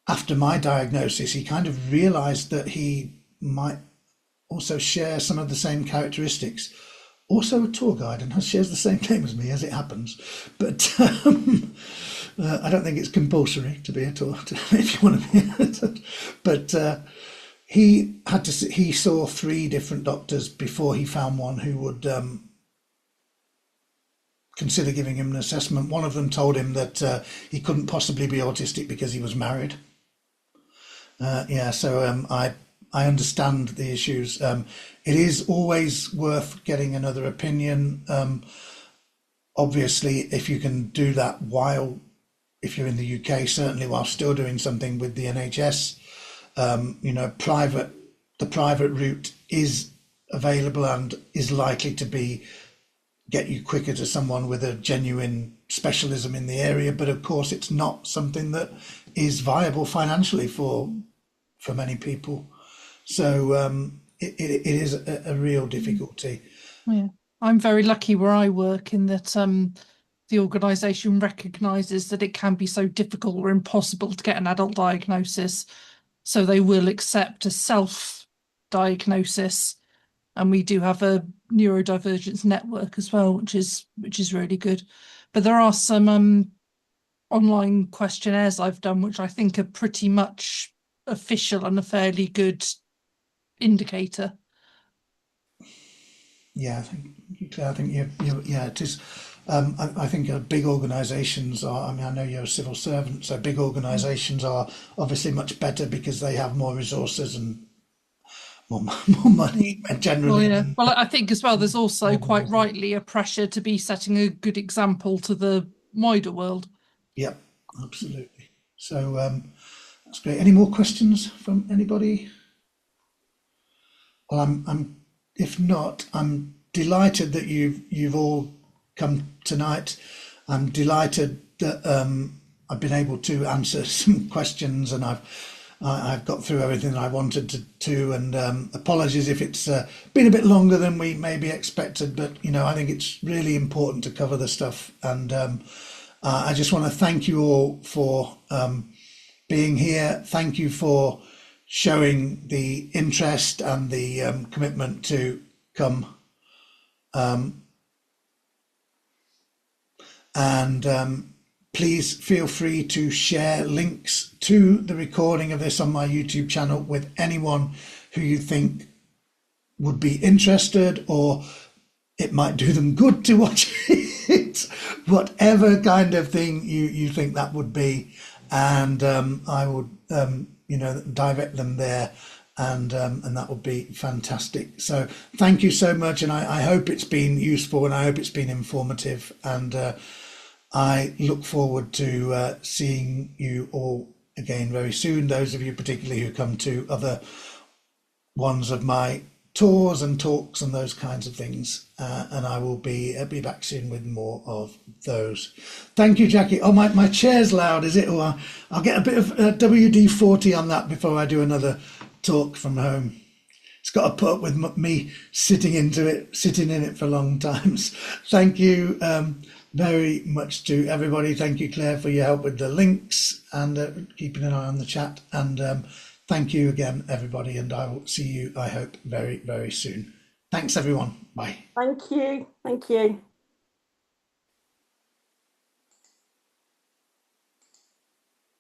after my diagnosis, he kind of realised that he might also share some of the same characteristics. Also a tour guide, and shares the same name as me, as it happens. But I don't think it's compulsory to be a tour if you want to be. But he had to. He saw 3 different doctors before he found one who would consider giving him an assessment. One of them told him that he couldn't possibly be autistic because he was married. Yeah, so I understand the issues. It is always worth getting another opinion. Obviously, if you can do that while, if you're in the UK, certainly while still doing something with the NHS, you know, the private route is available and is likely to get you quicker to someone with a genuine specialism in the area. But of course, it's not something that is viable financially for many people. So it is a real difficulty. Yeah, I'm very lucky where I work in that the organisation recognises that it can be so difficult or impossible to get an adult diagnosis, so they will accept a self-diagnosis, and we do have a neurodivergence network as well, which is really good. But there are some online questionnaires I've done which I think are pretty much official and a fairly good indicator. Yeah, I think you yeah, it is. I think big organisations are. I mean, I know you're a civil servant, so big organisations are obviously much better because they have more resources and more money generally. Well, yeah. Well, I think as well, there's also quite rightly a pressure to be setting a good example to the wider world. Yep, absolutely. So that's great. Any more questions from anybody? Well, I'm. If not, I'm delighted that you've all come tonight. I'm delighted that I've been able to answer some questions, and I've got through everything I wanted to. And apologies if it's been a bit longer than we maybe expected, but you know, I think it's really important to cover the stuff. And I just want to thank you all for being here. Thank you for showing the interest and the commitment to come. Please feel free to share links to the recording of this on my YouTube channel with anyone who you think would be interested, or it might do them good to watch it, whatever kind of thing you think that would be. And I would you know, direct them there, and that would be fantastic. So thank you so much, and I hope it's been useful, and I hope it's been informative, and I look forward to seeing you all again very soon, those of you particularly who come to other ones of my tours and talks and those kinds of things, and I will be back soon with more of those. Thank you, Jackie. Oh, my chair's loud, is it? Or I'll get a bit of WD-40 on that before I do another talk from home. It's got to put up with me sitting in it for long times. Thank you very much to everybody. Thank you, Claire, for your help with the links and keeping an eye on the chat. And thank you again, everybody, and I will see you, I hope, very, very soon. Thanks, everyone. Bye. Thank you. Thank you.